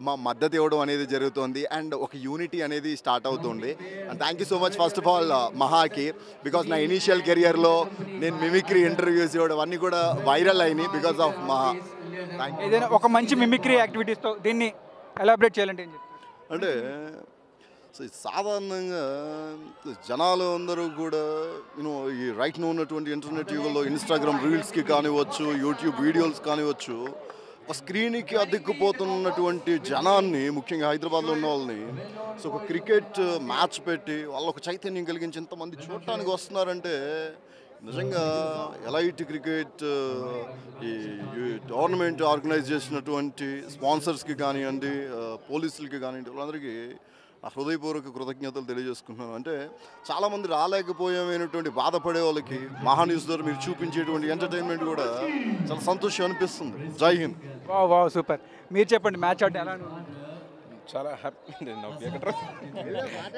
మా మద్దతు ఇవ్వడం అనేది జరుగుతుంది. అండ్ ఒక యూనిటీ అనేది స్టార్ట్ అవుతుంది. And thank you so much first of all మహాకి. బికాజ్ నా ఇనీషియల్ కెరియర్లో నేను మిమిక్రీ ఇంటర్వ్యూస్ ఇవ్వడం అన్నీ కూడా వైరల్ అయినాయి బికాజ్ ఆఫ్ మహా. ఏదైనా ఒక మంచి మిమిక్రీ యాక్టివిటీస్తో దీన్ని ఎలాబరేట్ చేయాలంటే ఏం చెప్తారు? అంటే సాధారణంగా జనాలు అందరూ కూడా ఈ రైట్ను ఉన్నటువంటి ఇంటర్నెట్ యుగంలో ఇన్స్టాగ్రామ్ రీల్స్కి కానివచ్చు, యూట్యూబ్ వీడియోస్ కానివచ్చు, ఒక స్క్రీన్కి అద్దెక్కుపోతున్నటువంటి జనాన్ని, ముఖ్యంగా హైదరాబాద్లో ఉన్న వాళ్ళని సో ఒక క్రికెట్ మ్యాచ్ పెట్టి వాళ్ళ ఒక చైతన్యం కలిగించి ఇంతమంది చూడటానికి వస్తున్నారంటే నిజంగా ఎలైట్ క్రికెట్ ఈ టోర్నమెంట్ ఆర్గనైజ్ చేసినటువంటి స్పాన్సర్స్కి కానివ్వండి, పోలీసులకి కానివ్వండి, వాళ్ళందరికీ నా హృదయపూర్వక కృతజ్ఞతలు తెలియజేసుకుంటున్నాను. అంటే చాలామంది రాలేకపోయామైనటువంటి బాధపడే వాళ్ళకి మహా న్యూస్ ద్వారా మీరు చూపించేటువంటి ఎంటర్టైన్మెంట్ కూడా చాలా సంతోషం అనిపిస్తుంది. జై హింద్. Wow super. మీరు చెప్పండి, మ్యాచ్ ఆడడం ఎలా చాలా హ్యాపీ,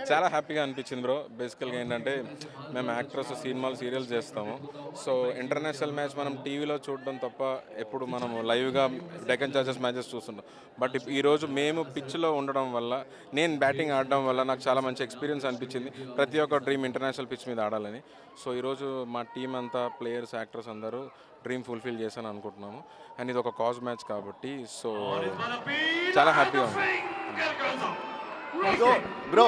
చాలా హ్యాపీగా అనిపించింది బ్రో. బేసికల్గా ఏంటంటే మేము యాక్టర్స్ సినిమాలు సీరియల్స్ చేస్తాము. సో ఇంటర్నేషనల్ మ్యాచ్ మనం టీవీలో చూడడం తప్ప ఎప్పుడు మనం లైవ్గా డెక్కన్ చార్జర్స్ మ్యాచెస్ చూస్తున్నాం. బట్ ఈరోజు మేము పిచ్లో ఉండడం వల్ల, నేను బ్యాటింగ్ ఆడడం వల్ల నాకు చాలా మంచి ఎక్స్పీరియన్స్ అనిపించింది. ప్రతి ఒక్క డ్రీమ్ ఇంటర్నేషనల్ పిచ్ మీద ఆడాలని. సో ఈరోజు మా టీం అంతా, ప్లేయర్స్, యాక్టర్స్ అందరూ డ్రీమ్ ఫుల్ఫిల్ చేశాను అనుకుంటున్నాము. అండ్ ఇది ఒక కాజ్ మ్యాచ్ కాబట్టి సో చాలా హ్యాపీగా ఉంది. బ్రో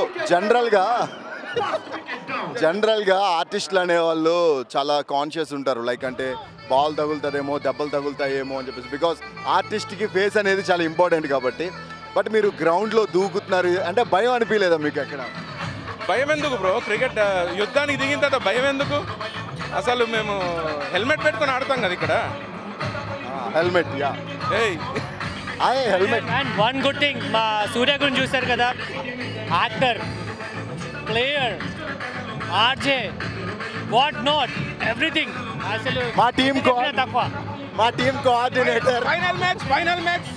జనరల్గా ఆర్టిస్టులు అనేవాళ్ళు చాలా కాన్షియస్ ఉంటారు. లైక్ అంటే బాల్ తగులుతుందేమో, దెబ్బలు తగులుతాయేమో అని చెప్పేసి. బికాస్ ఆర్టిస్ట్కి ఫేస్ అనేది చాలా ఇంపార్టెంట్ కాబట్టి. బట్ మీరు గ్రౌండ్లో దూకుతున్నారు అంటే భయం అనిపించలేదా మీకు ఎక్కడ? భయం ఎందుకు బ్రో? క్రికెట్ యుద్ధానికి దిగిన తర్వాత భయం ఎందుకు? అసలు మేము హెల్మెట్ పెట్టుకొని ఆడతాం కదా ఇక్కడ. Helmet helmet. And one good thing, మా సూర్య గురించి చూశారు కదా, actor, player, RJ, what not, everything. అసలు మా team coordinator. Final match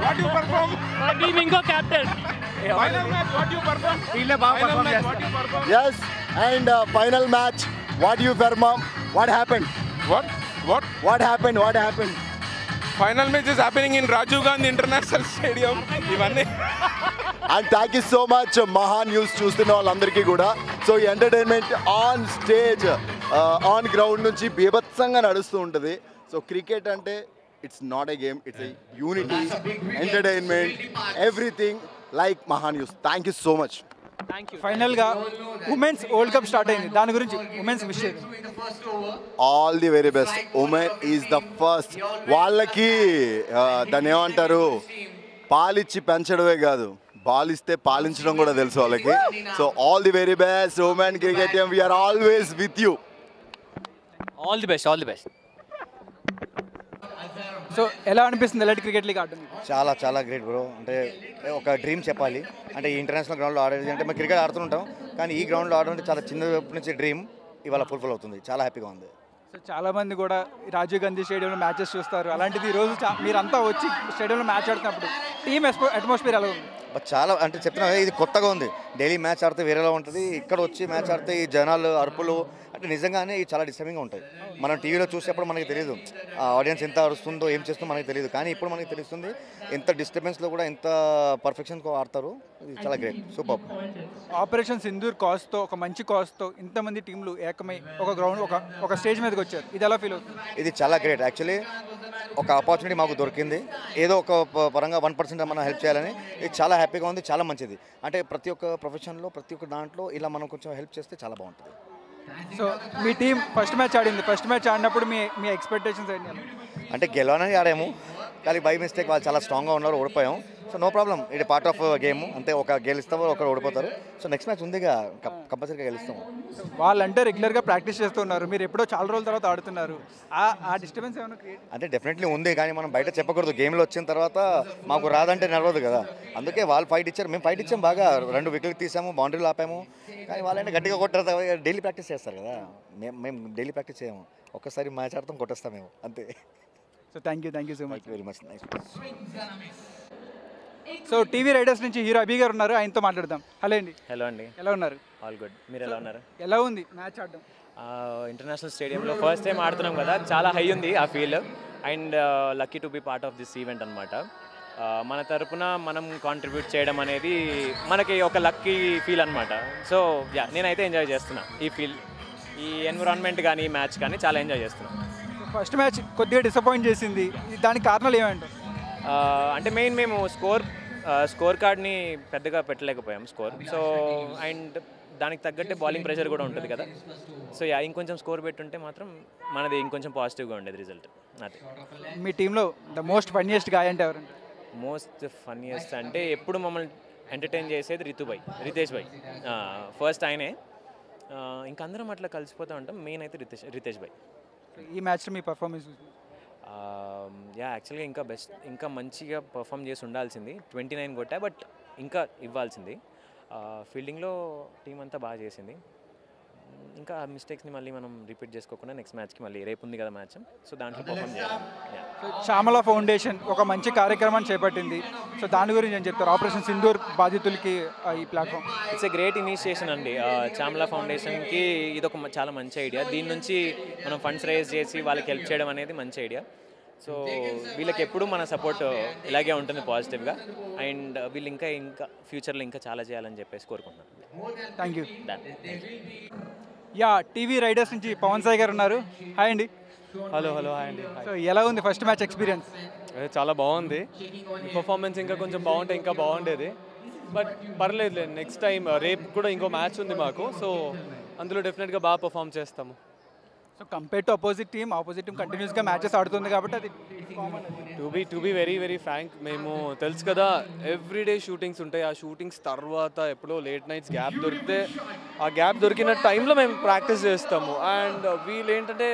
what you perform. మా టీమ్ ఇంకో captain. Final match what you perform. వీళ్ళే బాగా పర్ఫార్మ్ చేస్తారు. yes and final match what you perform, what happened, what happened. Final match is happening in Rajiv Gandhi international stadium. ఇవన్నీ. And thank you so much Maha News చూస్తున్న వాళ్ళందరికీ కూడా. So ఈ entertainment on stage, on ground నుంచి బీభత్సంగా నడుస్తూ ఉంటుంది. సో క్రికెట్ అంటే it's not a game, it's a unity, entertainment, everything like Maha News. Thank you so much. ఫైనల్గా ఉమెన్స్ వరల్డ్ కప్ స్టార్ట్ అయింది, దాని గురించి ఉమెన్స్ విషయం. All the very best. Women is the first. వాళ్ళకి దాన్ని ఏమంటారు, పాలిచ్చి పెంచడమే కాదు, బాల్ ఇస్తే పాలించడం కూడా తెలుసు వాళ్ళకి. So all the very best women cricket team. We're always with you. All the best. So ఎలా అనిపిస్తుంది ఎలాంటి క్రికెట్ లీగ్ ఆడడం? చాలా గ్రేట్ బ్రో. అంటే ఒక డ్రీమ్ చెప్పాలి. అంటే ఈ ఇంటర్నేషనల్ గ్రౌండ్లో ఆడేది అంటే మేము క్రికెట్ ఆడుతుంటాం, కానీ ఈ గ్రౌండ్లో ఆడడం చాలా చిన్నప్పటి నుంచి డ్రీమ్ ఇవాళ ఫుల్ఫిల్ అవుతుంది. చాలా హ్యాపీగా ఉంది. సో చాలామంది కూడా రాజీవ్ గాంధీ స్టేడియంలో మ్యాచెస్ చూస్తారు. అలాంటిది ఈరోజు మీరంతా వచ్చి స్టేడియంలో మ్యాచ్ ఆడుతున్నప్పుడు టీమ్ అట్మాస్ఫియర్ ఎలా ఉంది? బట్ చాలా అంటే చెప్తున్నా ఇది కొత్తగా ఉంది. డైలీ మ్యాచ్ ఆడితే వేరేలా ఉంటుంది, ఇక్కడ వచ్చి మ్యాచ్ ఆడితే ఈ జనాలు అరుపులు అంటే నిజంగానే చాలా డిస్టర్బింగ్గా ఉంటాయి. మనం టీవీలో చూసేప్పుడు మనకి తెలియదు ఆడియన్స్ ఎంత అరుస్తుందో, ఏం చేస్తుందో మనకి తెలియదు. కానీ ఇప్పుడు మనకి తెలుస్తుంది ఎంత డిస్టర్బెన్స్లో కూడా ఎంత పర్ఫెక్షన్గా ఆడతారు. ఇది చాలా గ్రేట్, సూపర్. ఆపరేషన్ సింధూర్ కాజ్తో, ఒక మంచి కాజ్తో ఇంతమంది టీంలు ఏకమై ఒక గ్రౌండ్ ఒక స్టేజ్ మీదకి వచ్చారు. ఇది ఎలా ఫీల్ అవుతుంది? ఇది చాలా గ్రేట్. యాక్చువల్లీ ఒక ఆపర్చునిటీ మాకు దొరికింది, ఏదో ఒక పరంగా 1% మనం హెల్ప్ చేయాలని. ఇది చాలా హ్యాపీగా ఉంది, చాలా మంచిది. అంటే ప్రతి ఒక్క ప్రొఫెషన్లో, ప్రతి ఒక్క దాంట్లో ఇలా మనం కొంచెం హెల్ప్ చేస్తే చాలా బాగుంటుంది. సో మీ టీం ఫస్ట్ మ్యాచ్ ఆడింది. ఫస్ట్ మ్యాచ్ ఆడినప్పుడు మీ ఎక్స్పెక్టేషన్స్ ఏంటి? అంటే గెలవనని ఆడాము, కానీ బై మిస్టేక్ వాళ్ళు చాలా స్ట్రాంగ్గా ఉన్నారు, ఓడిపోయాం. సో నో ప్రాబ్లం, ఇది పార్ట్ ఆఫ్ గేమ్. అంతే, ఒక గెలుస్తాము, ఒకరు ఓడిపోతారు. సో నెక్స్ట్ మ్యాచ్ ఉందిగా, కంపల్సరీగా గెలుస్తాము. వాళ్ళంటే రెగ్యులర్గా ప్రాక్టీస్ చేస్తున్నారు, మీరు ఎప్పుడో చాలా రోజుల తర్వాత ఆడుతున్నారు. ఆ డిస్టర్బెన్స్ ఏమైనా క్రియేట్? అంటే డెఫినెట్లీ ఉంది, కానీ మనం బయట చెప్పకూడదు. గేమ్లో వచ్చిన తర్వాత మాకు రాదంటే నడవదు కదా. అందుకే వాళ్ళు ఫైట్ ఇచ్చారు, మేము ఫైట్ ఇచ్చాము. బాగా 2 వికెట్లు తీసాము, బౌండరీలు ఆపాము. కానీ వాళ్ళంటే గట్టిగా కొట్టారు. డైలీ ప్రాక్టీస్ చేస్తారు కదా, మేము డైలీ ప్రాక్టీస్ చేయము. ఒక్కసారి మ్యాచ్ ఆడతాం, కొట్టేస్తాం మేము, అంతే. So thank you so much. Very much. Nice. So TV riders నుంచి హీరో అభి గారు ఉన్నారు, ఆయనతో మాట్లాడదాం. హలో అండి. హలో అండి. ఎలా ఉన్నారు? All good. మీరు ఎలా ఉన్నారు? ఎలా ఉంది మ్యాచ్ ఆడడం? ఇంటర్నేషనల్ స్టేడియంలో ఫస్ట్ టైం ఆడుతున్నాం కదా, చాలా హై ఉంది ఆ feel. And lucky to be part of this event అనమాట. మన తరపున మనం కాంట్రిబ్యూట్ చేయడం అనేది మనకి ఒక లక్కీ ఫీల్ అనమాట. సో యా, నేనైతే ఎంజాయ్ చేస్తున్నా ఈ ఫీల్, ఈ ఎన్విరాన్మెంట్ కానీ ఈ మ్యాచ్ కానీ చాలా ఎంజాయ్ చేస్తున్నాం. ఫస్ట్ మ్యాచ్ కొద్దిగా డిసప్పాయింట్ చేసింది, దానికి కారణాలు ఏమంటారు? అంటే మెయిన్ మేము స్కోర్ కార్డ్ని పెద్దగా పెట్టలేకపోయాం స్కోర్. సో అండ్ దానికి తగ్గట్టే బౌలింగ్ ప్రెషర్ కూడా ఉంటుంది కదా. సో యా, ఇంకొంచెం స్కోర్ పెట్టుంటే మాత్రం మనది ఇంకొంచెం పాజిటివ్గా ఉండేది రిజల్ట్. అదే. మీ టీంలో ద మోస్ట్ ఫన్నీయెస్ట్ గాయ్ అంటే ఎవరండి? మోస్ట్ ఫన్నీయెస్ట్ అంటే ఎప్పుడు మమ్మల్ని ఎంటర్టైన్ చేసేది రితేష్ భాయ్. ఫస్ట్ ఆయనే. ఇంకా అందరం అట్లా కలిసిపోతూ ఉంటాం. మెయిన్ అయితే రితేష్ భాయ్. ఈ మ్యాచ్లో మీ పర్ఫార్మెన్స్ యాక్చువల్గా ఇంకా మంచిగా పర్ఫామ్ చేసి ఉండాల్సింది. 29 కొట్టా, బట్ ఇంకా ఇవ్వాల్సింది. ఫీల్డింగ్లో టీం అంతా బాగా చేసింది. ఇంకా ఆ మిస్టేక్స్ని మళ్ళీ మనం రిపీట్ చేసుకోకుండా నెక్స్ట్ మ్యాచ్కి మళ్ళీ రేపు ఉంది కదా మ్యాచ్, సో దాంట్లో పర్ఫామ్ చేయాలి. చామల ఫౌండేషన్ ఒక మంచి కార్యక్రమాన్ని చేపట్టింది. సో దాని గురించి ఏం చెప్తారు? ఆపరేషన్ సింధూర్ బాధితులకి ఈ platform it's a great initiation అండి. చామల ఫౌండేషన్కి ఇదొక చాలా మంచి ఐడియా. దీని నుంచి మనం ఫండ్స్ రైజ్ చేసి వాళ్ళకి హెల్ప్ చేయడం అనేది మంచి ఐడియా. సో వీళ్ళకి ఎప్పుడూ మన సపోర్ట్ ఇలాగే ఉంటుంది పాజిటివ్గా. అండ్ వీళ్ళు ఇంకా ఫ్యూచర్లో ఇంకా చాలా చేయాలని చెప్పేసి కోరుకుంటున్నాను. Thank you. Yeah, TV riders నుంచి పవన్ సాయి గారు ఉన్నారు. హాయ్ అండి. హలో హాయ్ అండి. సో ఎలా ఉంది ఫస్ట్ మ్యాచ్ ఎక్స్పీరియన్స్? చాలా బాగుంది. పర్ఫార్మెన్స్ ఇంకా కొంచెం బాగుంటే ఇంకా బాగుండేది, బట్ పర్లేదు. నెక్స్ట్ టైం రేపు కూడా ఇంకో మ్యాచ్ ఉంది మాకు, సో అందులో డెఫినెట్గా బాగా పర్ఫామ్ చేస్తాము. So compare to opposite team కంటిన్యూస్గా మ్యాచెస్ ఆడుతుంది కాబట్టి అది to be very very frank, మేము తెలుసు కదా ఎవ్రీడే షూటింగ్స్ ఉంటాయి. ఆ షూటింగ్స్ తర్వాత ఎప్పుడో లేట్ నైట్స్ గ్యాప్ దొరికితే ఆ గ్యాప్ దొరికిన టైంలో మేము ప్రాక్టీస్ చేస్తాము. అండ్ వీళ్ళు ఏంటంటే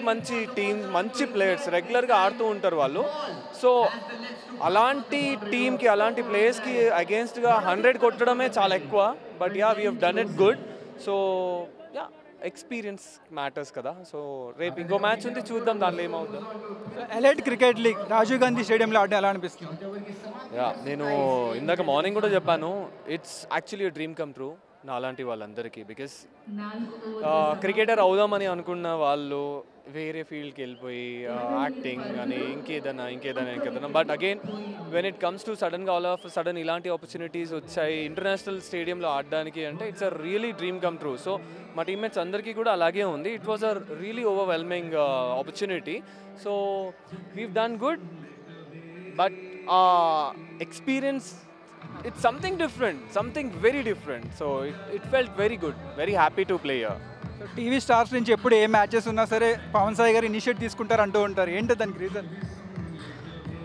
మంచి టీమ్స్, మంచి ప్లేయర్స్ రెగ్యులర్గా ఆడుతూ ఉంటారు వాళ్ళు. సో అలాంటి టీమ్కి, అలాంటి ప్లేయర్స్కి అగేన్స్ట్గా 100 కొట్టడమే చాలా ఎక్కువ. But yeah, we have done it good. So yeah, experience matters కదా. సో రేపు ఇంకో మ్యాచ్ ఉంది, చూద్దాం దాంట్లో ఏమవుతుంది. Elite cricket league Rajiv Gandhi స్టేడియంలో ఆడడం ఎలా అనిపిస్తుంది? యా, నేను ఇందాక మార్నింగ్ కూడా చెప్పాను, it's actually dream come true నా అలాంటి వాళ్ళందరికీ. బికాస్ క్రికెటర్ అవుదామని అనుకున్న వాళ్ళు వేరే ఫీల్డ్కి వెళ్ళిపోయి యాక్టింగ్ అని ఇంకేదైనా but again when it comes to సడన్గా ఆల్ ఆఫ్ సడన్ ఇలాంటి ఆపర్చునిటీస్ వచ్చాయి ఇంటర్నేషనల్ స్టేడియంలో ఆడడానికి అంటే it's a really dream come true. So మా టీమ్మేట్స్ అందరికీ కూడా అలాగే ఉంది. It was a really overwhelming opportunity. So weave done good, but experience it's something different, something very different. So it felt very good, very happy to play here. So TV stars నుంచి ఎప్పుడు ఏ matches ఉన్నా సరే పవన్ సాయి గారు initiate తీసుకుంటారు అంటూ ఉంటారు. ఏంటో దానికి రీజన్?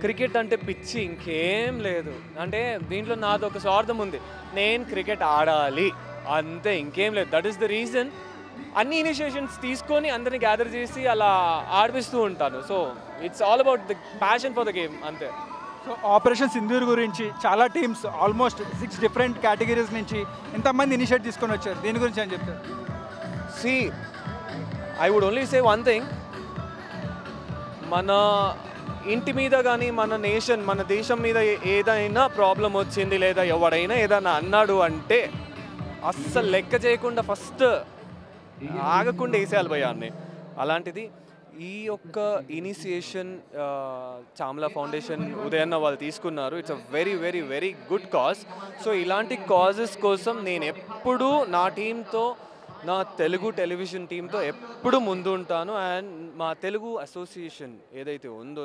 క్రికెట్ అంటే పిచ్చి, ఇంకేం లేదు. అంటే దీంట్లో నాది ఒక స్వార్థం ఉంది, నేను క్రికెట్ ఆడాలి అంతే, ఇంకేం లేదు. That is the reason. అన్ని ఇనిషియేషన్స్ తీసుకొని అందరిని గ్యాదర్ చేసి అలా ఆడిపిస్తూ ఉంటాను. So it's all about the passion for the game అంతే. సో ఆపరేషన్ సింధూర్ గురించి చాలా టీమ్స్ ఆల్మోస్ట్ 6 డిఫరెంట్ కేటగిరీస్ నుంచి ఇంతమంది ఇనిషియేట్ తీసుకొని వచ్చారు. దీని గురించి ఏం చెప్తారు? See, I would only say one thing. మన ఇంటి మీద కానీ మన నేషన్, మన దేశం మీద ఏదైనా ప్రాబ్లం వచ్చింది లేదా ఎవడైనా ఏదైనా అన్నాడు అంటే అస్సలు లెక్క చేయకుండా ఫస్ట్ ఆగకుండా వేసేయాలి భయాన్ని. అలాంటిది ఈ యొక్క ఇనిషియేషన్ చామ్లా ఫౌండేషన్ ఉదయన్న వాళ్ళు తీసుకున్నారు. It's a very very very good cause. So ఇలాంటి కాజెస్ కోసం నేను ఎప్పుడూ నా టీంతో, నా తెలుగు టెలివిజన్ టీంతో ఎప్పుడు ముందు ఉంటాను. అండ్ మా తెలుగు అసోసియేషన్ ఏదైతే ఉందో,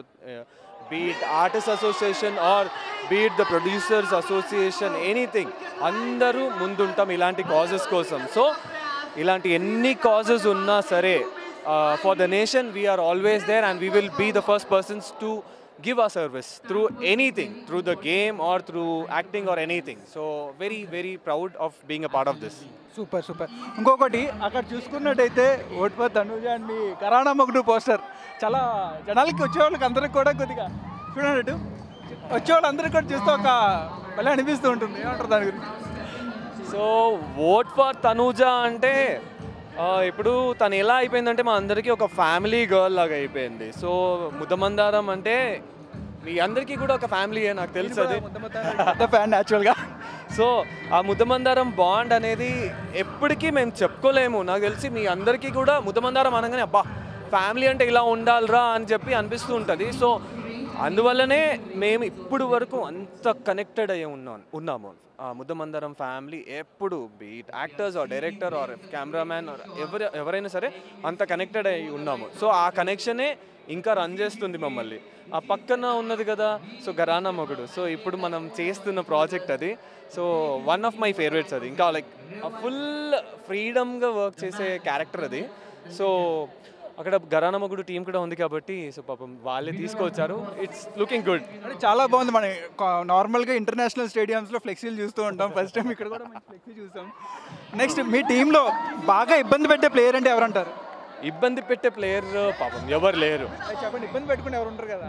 be it artist association or be it the producers association, anything, అందరూ ముందుంటాం ఇలాంటి కాజెస్ కోసం. సో ఇలాంటి ఎన్ని కాజెస్ ఉన్నా సరే for the nation we are always there and we will be the first persons to give our service through anything, through the game or through acting or anything. So very very proud of being a part of this. Super. ఇంకొకటి అక్కడ చూసుకున్నట్టయితే vote for Tanuja and మీ కరానా మొగుడు poster చాలా జనాలకి వచ్చేవాళ్ళకి అందరికి కూడా కొద్దిగా చూడనట్టు వచ్చేవాళ్ళు అందరికి కూడా చూస్తే ఒక భలే అనిపిస్తూ ఉంటుంది. ఏమంటారు దాని గురించి? సో ఓట్ ఫర్ తనుజ అంటే ఇప్పుడు తను ఎలా అయిపోయిందంటే మా అందరికీ ఒక ఫ్యామిలీ గర్ల్ లాగా అయిపోయింది. సో ముద్దమందారం అంటే మీ అందరికీ కూడా ఒక ఫ్యామిలీయే, నాకు తెలుసు అది ఫ్యాన్ యాక్చువల్గా. సో ఆ ముద్దమందారం బాండ్ అనేది ఎప్పటికీ మేము చెప్పుకోలేము. నాకు తెలిసి మీ అందరికీ కూడా ముద్దమందారం అనగానే అబ్బా ఫ్యామిలీ అంటే ఇలా ఉండాలిరా అని చెప్పి అనిపిస్తూ ఉంటుంది. సో అందువల్లనే మేము ఇప్పుడు వరకు అంత కనెక్టెడ్ అయ్యి ఉన్నాము. ముద్దమందారం ఫ్యామిలీ ఎప్పుడు be it actors or director or cameraman or ఎవరైనా సరే అంత కనెక్టెడ్ అయ్యి ఉన్నాము. సో ఆ కనెక్షనే ఇంకా రన్ చేస్తుంది మమ్మల్ని. ఆ పక్కన ఉన్నది కదా, సో ఘరానా మొగుడు. సో ఇప్పుడు మనం చేస్తున్న ప్రాజెక్ట్ అది. So one of my favourites అది. ఇంకా లైక్ ఫుల్ ఫ్రీడమ్గా వర్క్ చేసే క్యారెక్టర్ అది. సో అక్కడ ఘరానా మొగుడు టీం కూడా ఉంది కాబట్టి సో పాపం వాళ్ళే తీసుకొచ్చారు. It's looking good. అంటే చాలా బాగుంది. మనం నార్మల్గా ఇంటర్నేషనల్ స్టేడియంస్లో ఫ్లెక్సీలు చూస్తూ ఉంటాం. ఫస్ట్ టైం ఇక్కడ కూడా మంచి ఫ్లెక్సీ చూసాం. నెక్స్ట్ మీ టీంలో బాగా ఇబ్బంది పెట్టే ప్లేయర్ అంటే ఎవరంటారు? ఇబ్బంది పెట్టే ప్లేయర్ పాపం ఎవరు లేరు. చెప్పండి, ఇబ్బంది పెట్టుకుని ఎవరు ఉంటారు కదా?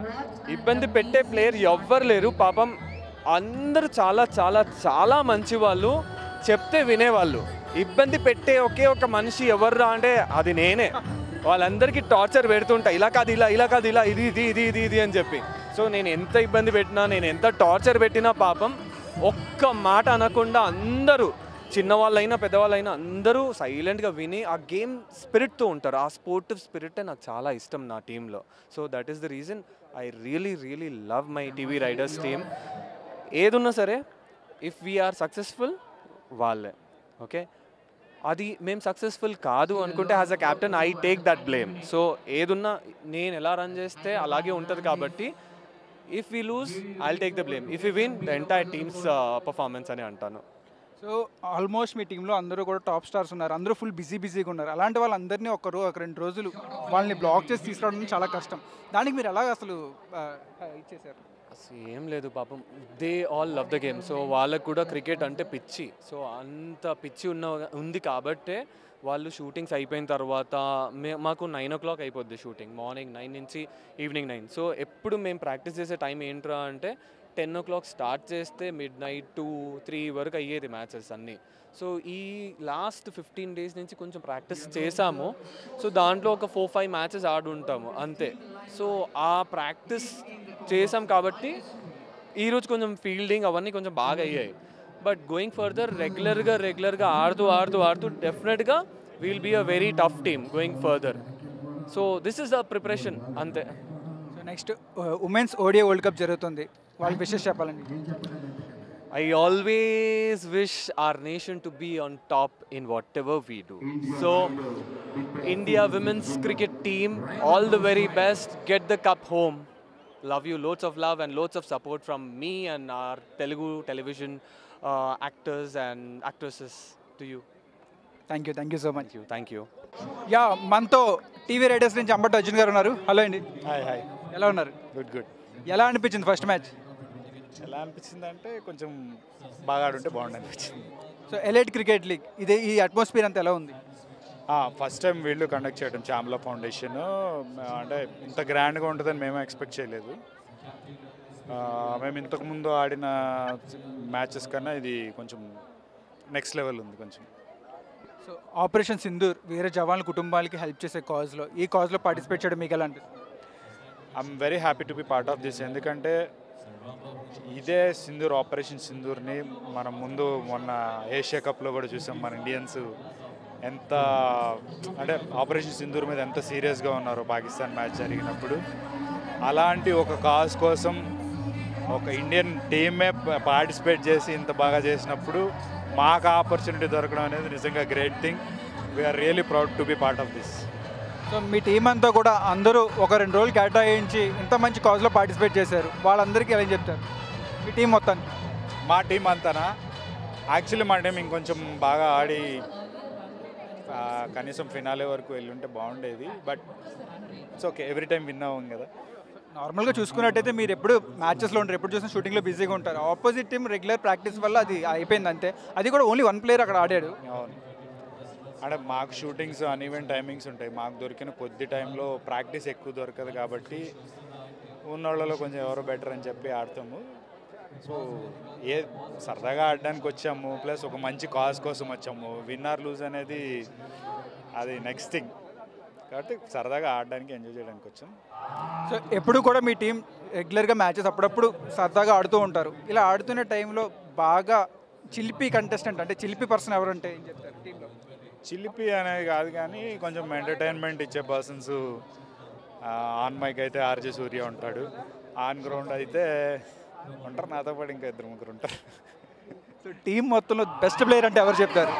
ఇబ్బంది పెట్టే ప్లేయర్ ఎవ్వరు లేరు పాపం. అందరూ చాలా చాలా చాలా మంచి వాళ్ళు, చెప్తే వినేవాళ్ళు. ఇబ్బంది పెట్టే ఒకే ఒక మనిషి ఎవర్రా అంటే అది నేనే. వాళ్ళందరికీ టార్చర్ పెడుతుంటా, ఇలా కాదు ఇలా, ఇలా కాదు ఇలా, ఇది ఇది ఇది ఇది ఇది అని చెప్పి. సో నేను ఎంత ఇబ్బంది పెట్టినా, నేను ఎంత టార్చర్ పెట్టినా పాపం ఒక్క మాట అనకుండా అందరూ, చిన్నవాళ్ళైనా పెద్దవాళ్ళైనా అందరూ సైలెంట్గా విని ఆ గేమ్ స్పిరిట్తో ఉంటారు. ఆ స్పోర్టివ్ స్పిరిట్ నాకు చాలా ఇష్టం నా టీంలో. So that is the reason I really really love my TV riders team. ఏదున్నా సరే ఇఫ్ వీఆర్ సక్సెస్ఫుల్ వాళ్ళే, ఓకే. అది మేము సక్సెస్ఫుల్ కాదు అనుకుంటే as a captain I take that blame. So ఏదున్నా నేను ఎలా రన్ చేస్తే అలాగే ఉంటుంది కాబట్టి if we lose I take the blame, if you win the entire teams performance అని అంటాను. సో ఆల్మోస్ట్ మీ టీంలో అందరూ కూడా టాప్ స్టార్స్ ఉన్నారు, అందరూ ఫుల్ బిజీగా ఉన్నారు. అలాంటి వాళ్ళందరినీ ఒక 2 రోజులు వాళ్ళని బ్లాక్ చేసి తీసుకురావడం చాలా కష్టం. దానికి మీరు ఎలా అసలు ఇచ్చేసారు? ఏం లేదు పాపం, they all love the game. So వాళ్ళకు కూడా క్రికెట్ అంటే పిచ్చి. సో అంత పిచ్చి ఉంది కాబట్టే వాళ్ళు షూటింగ్స్ అయిపోయిన తర్వాత మాకు 9 o'clock అయిపోద్ది షూటింగ్, మార్నింగ్ 9 నుంచి ఈవినింగ్ 9. సో ఎప్పుడు మేము ప్రాక్టీస్ చేసే టైం ఏంట్రా అంటే 10 o'clock స్టార్ట్ చేస్తే midnight 2-3 వరకు అయ్యేది మ్యాచెస్ అన్నీ. సో ఈ లాస్ట్ 15 days నుంచి కొంచెం ప్రాక్టీస్ చేసాము. సో దాంట్లో ఒక 4-5 మ్యాచెస్ ఆడుంటాము అంతే. సో ఆ ప్రాక్టీస్ చేసాం కాబట్టి ఈరోజు కొంచెం ఫీల్డింగ్ అవన్నీ కొంచెం బాగా అయ్యాయి. బట్ గోయింగ్ ఫర్దర్ రెగ్యులర్గా ఆడుతూ డెఫినెట్గా we'll be a very tough team going further. So this is the preparation అంతే. So next women's ODI world cup జరుగుతుంది, వాళ్ళ విషెస్ చెప్పాలండి. I always wish our nation to be on top in whatever we do. So, India women's cricket team, all the very best. Get the cup home. Love you. Loads of love and loads of support from me and our Telugu television actors and actresses to you. Thank you so much. Thank you. Yeah, మనతో TV riders నుంచి అంబటి అర్జున్ గారు ఉన్నారు. Hello అండి. Hi. ఎలా ఉన్నారు? Good. ఎలా అనిపించింది first match? ఎలా అనిపించింది అంటే కొంచెం బాగా ఆడుంటే బాగుండు అనిపించింది. సో ఎలైట్ క్రికెట్ లీగ్ ఇదే, ఈ అట్మాస్ఫియర్ అంతా ఎలా ఉంది? ఫస్ట్ టైం వీళ్ళు కండక్ట్ చేయడం చామ్లా ఫౌండేషన్, అంటే ఇంత గ్రాండ్గా ఉంటుందని మేము ఎక్స్పెక్ట్ చేయలేదు. మేము ఇంతకుముందు ఆడిన మ్యాచెస్ కన్నా ఇది కొంచెం నెక్స్ట్ లెవెల్ ఉంది కొంచెం. సో ఆపరేషన్ సింధూర్ వేరే జవాన్ల కుటుంబాలకి హెల్ప్ చేసే కాజ్లో, ఈ కాజ్లో పార్టిసిపేట్ చేయడం మీకు ఎలా అనిపిస్తుంది? I'm very happy to be part of this. ఎందుకంటే ఇదే సింధూర్, ఆపరేషన్ సింధూర్ని మనం ముందు మొన్న ఏషియా కప్లో కూడా చూసాం. మన ఇండియన్స్ ఎంత అంటే ఆపరేషన్ సింధూర్ మీద ఎంత సీరియస్గా ఉన్నారో పాకిస్తాన్ మ్యాచ్ జరిగినప్పుడు. అలాంటి ఒక కాజ్ కోసం ఒక ఇండియన్ టీమే పార్టిసిపేట్ చేసి ఇంత బాగా చేసినప్పుడు మాకు ఆపర్చునిటీ దొరకడం అనేది నిజంగా great thing. We're really proud to be part of this. So మీ టీం అంతా కూడా అందరూ ఒక 2 రోజులు కేటాయించి ఇంత మంచి కాజ్లో పార్టిసిపేట్ చేశారు, వాళ్ళందరికీ ఏం చెప్తారు మీ టీం మొత్తానికి? మా టీం అంతానా? యాక్చువల్లీ మా టీం ఇంకొంచెం బాగా ఆడి కనీసం ఫినాలే వరకు వెళ్ళి ఉంటే బాగుండేది. But it's okay, every time win అవ్వం కదా. నార్మల్గా చూసుకున్నట్టయితే మీరు ఎప్పుడు మ్యాచెస్లో ఉంటారు, ఎప్పుడు చూసినా షూటింగ్లో బిజీగా ఉంటారు. ఆపోజిట్ టీం రెగ్యులర్ ప్రాక్టీస్ వల్ల అది అయిపోయింది అంతే. అది కూడా ఓన్లీ 1 ప్లేయర్ అక్కడ ఆడాడు. అవును, అంటే మాకు షూటింగ్స్ అన్ఈవెన్ టైమింగ్స్ ఉంటాయి. మాకు దొరికిన కొద్ది టైంలో ప్రాక్టీస్ ఎక్కువ దొరకదు కాబట్టి ఉన్నోళ్ళలో కొంచెం ఎవరో బెటర్ అని చెప్పి ఆడతాము. సో సరదాగా ఆడడానికి వచ్చాము, ప్లస్ ఒక మంచి కాజ్ కోసం వచ్చాము. విన్ ఆర్ లూజ్ అనేది అది నెక్స్ట్ థింగ్ కాబట్టి సరదాగా ఆడడానికి, ఎంజాయ్ చేయడానికి వచ్చాం. సో ఎప్పుడు కూడా మీ టీం రెగ్యులర్గా మ్యాచెస్ అప్పుడప్పుడు సరదాగా ఆడుతూ ఉంటారు. ఇలా ఆడుతున్న టైంలో బాగా చిలిపి కంటెస్టెంట్ అంటే చిలిపి పర్సన్ ఎవరంటే ఏం చెప్తారు టీంలో? చిలిపి అనేది కాదు కానీ కొంచెం ఎంటర్టైన్మెంట్ ఇచ్చే పర్సన్స్. ఆన్ మైక్ అయితే ఆర్జే సూర్య ఉంటాడు, ఆన్ గ్రౌండ్ అయితే ఉంటారు నాతో పాటు ఇంకా 2-3 ఉంటారు. సో టీం మొత్తంలో బెస్ట్ ప్లేయర్ అంటే ఎవరు చెప్తారు?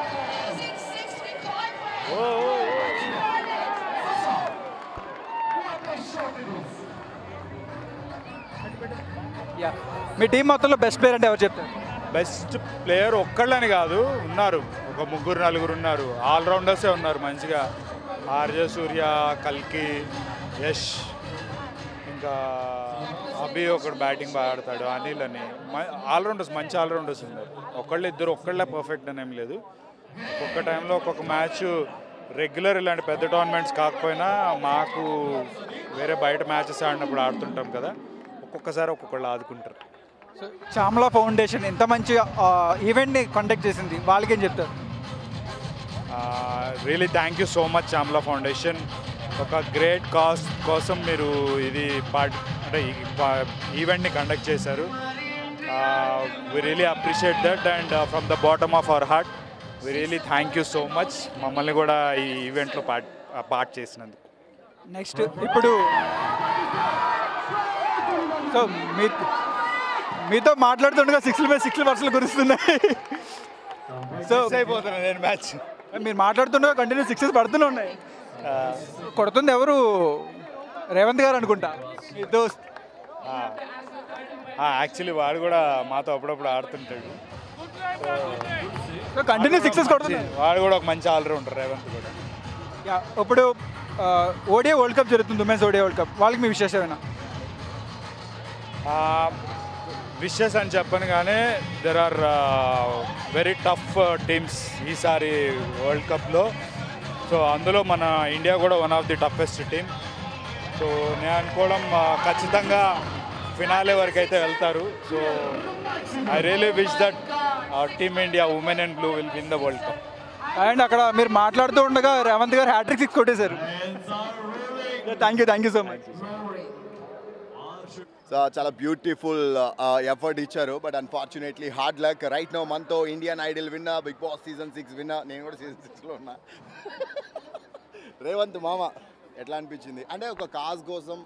యా, మీ టీం మొత్తంలో బెస్ట్ ప్లేయర్ అంటే ఎవరు చెప్తారు? బెస్ట్ ప్లేయర్ ఒక్కళ్ళని కాదు, ఉన్నారు ఒక 3-4 ఉన్నారు. ఆల్రౌండర్సే ఉన్నారు మంచిగా. ఆర్జే సూర్య, కల్కి, యష్, ఇంకా అభి ఒకడు బ్యాటింగ్ బాగా ఆడతాడు, అనిల్ అని ఆల్రౌండర్స్, మంచి ఆల్రౌండర్స్ ఉన్నారు. ఒక్కళ్ళే పర్ఫెక్ట్ అని ఏం లేదు. ఒక్కొక్క టైంలో ఒక్కొక్క మ్యాచ్ రెగ్యులర్ ఇలాంటి పెద్ద టోర్నమెంట్స్ కాకపోయినా మాకు వేరే బయట మ్యాచెస్ ఆడినప్పుడు ఆడుతుంటాం కదా, ఒక్కొక్కసారి ఒక్కొక్కళ్ళు ఆదుకుంటారు. సో చామ్లా ఫౌండేషన్ ఇంత మంచి ఈవెంట్ని కండక్ట్ చేసింది, వాళ్ళకేం చెప్తారు? Really thank you so much Chamla foundation. ఒక గ్రేట్ కాజ్ కోసం మీరు ఇది అంటే ఈ ఈవెంట్ని కండక్ట్ చేశారు. We really appreciate that and from the bottom of our heart we really thank you so much మమ్మల్ని కూడా ఈ ఈవెంట్లో పార్ట్ చేసినందుకు. నెక్స్ట్ ఇప్పుడు సో మీతో మాట్లాడుతుండగా 6 వర్షాలు కురుస్తున్నాయి. సో అయిపోతున్నాను నేను మ్యాచ్. మీరు మాట్లాడుతుండగా కంటిన్యూ 6 పడుతూనే ఉన్నాయి. కొడుతుంది ఎవరు? రేవంత్ గారు అనుకుంటా, మీ దోస్త్. యాక్చువల్లీ వాడు కూడా మాతో అప్పుడప్పుడు ఆడుతుంటాడు. సో కంటిన్యూ 6 కొడుతున్నాడు. వాడు కూడా ఒక మంచి ఆల్రౌండర్ రేవంత్ కూడా. ఇప్పుడు ఓడిఐ వరల్డ్ కప్ జరుగుతుంది, ఉమెన్స్ ఓడిఐ వరల్డ్ కప్. వాళ్ళకి మీ విశేషమేనా? విషెస్ అని చెప్పను కానీ there are very tough teams ఈసారి వరల్డ్ కప్లో. సో అందులో మన ఇండియా కూడా one of the toughest team. So నేను అనుకోవడం ఖచ్చితంగా ఫినాలే వరకు అయితే వెళ్తారు. So I really wish that team India women and blue will win the world cup. And అక్కడ మీరు మాట్లాడుతూ ఉండగా రేవంత్ గారు హ్యాట్రిక్ 6 కొట్టేశారు. Thank you so much. So చాలా బ్యూటిఫుల్ ఎఫర్ట్ ఇచ్చారు. But unfortunately hard luck. Right no మనతో Indian idol winner, big boss season 6 winner, నేను కూడా సీజన్ 6లో ఉన్నా. రేవంత్ మామ ఎట్లా అనిపించింది? అంటే ఒక కాజ్ కోసం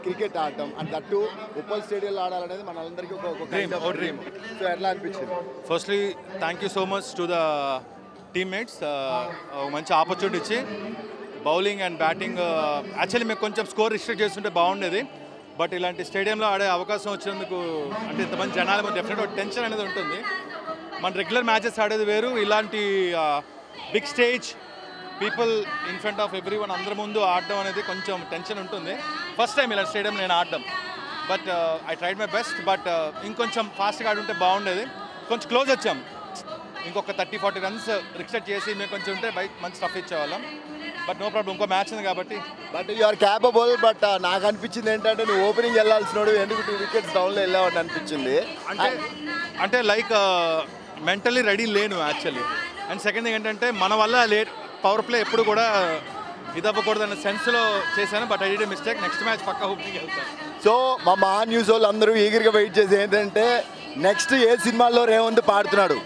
క్రికెట్ ఆడటం అండ్ దట్టు ఉప్పల్ స్టేడియంలో ఆడాలనేది మనందరికీ ఒక డ్రీమ్. సో ఎట్లా అనిపించింది? Firstly thank you so much to the teammates. మంచి ఆపర్చునిటీ ఇచ్చి బౌలింగ్ అండ్ బ్యాటింగ్ యాక్చువల్లీ మేము కొంచెం స్కోర్ రిస్ట్రిక్ట్ చేస్తుంటే బాగుండేది. బట్ ఇలాంటి స్టేడియంలో ఆడే అవకాశం వచ్చినందుకు అంటే ఇంతమంది జనాలు డెఫినెట్గా టెన్షన్ అనేది ఉంటుంది. మన రెగ్యులర్ మ్యాచెస్ ఆడేది వేరు, ఇలాంటి big stage people in front of everyone అందరి ముందు ఆడడం అనేది కొంచెం టెన్షన్ ఉంటుంది. ఫస్ట్ టైం ఇలాంటి స్టేడియం నేను ఆడడం. But I tried my best. But ఇంకొంచెం ఫాస్ట్గా ఆడుంటే బాగుండేది. కొంచెం క్లోజ్ వచ్చాం. ఇంకొక 30-40 రన్స్ రిక్సెట్ చేసి మేము కొంచెం ఉంటే మంచి స్టఫ్ ఇచ్చేవాళ్ళం. బట్ నో ప్రాబ్లం, ఇంకో మ్యాచ్ ఉంది కాబట్టి. But you are capable. But నాకు అనిపించింది ఏంటంటే నువ్వు ఓపెనింగ్ వెళ్ళాల్సినాడు, ఎందుకు 2 వికెట్స్ డౌన్లో వెళ్ళావని అనిపించింది. అంటే లైక్ మెంటలీ రెడీ లేను యాక్చువల్లీ. అండ్ సెకండ్ థింగ్ ఏంటంటే మన వల్ల పవర్ ప్లే ఎప్పుడు కూడా ఇదవ్వకూడదు అనే సెన్స్లో చేశాను. But I did mistake. Next match పక్కా ఓపెనింగ్ వెళ్తాను. సో మా న్యూస్ వాళ్ళు అందరూ ఈగర్గా వెయిట్ చేసి ఏంటంటే నెక్స్ట్ ఏ సినిమాల్లో రేవంత్ పాడుతున్నాడు?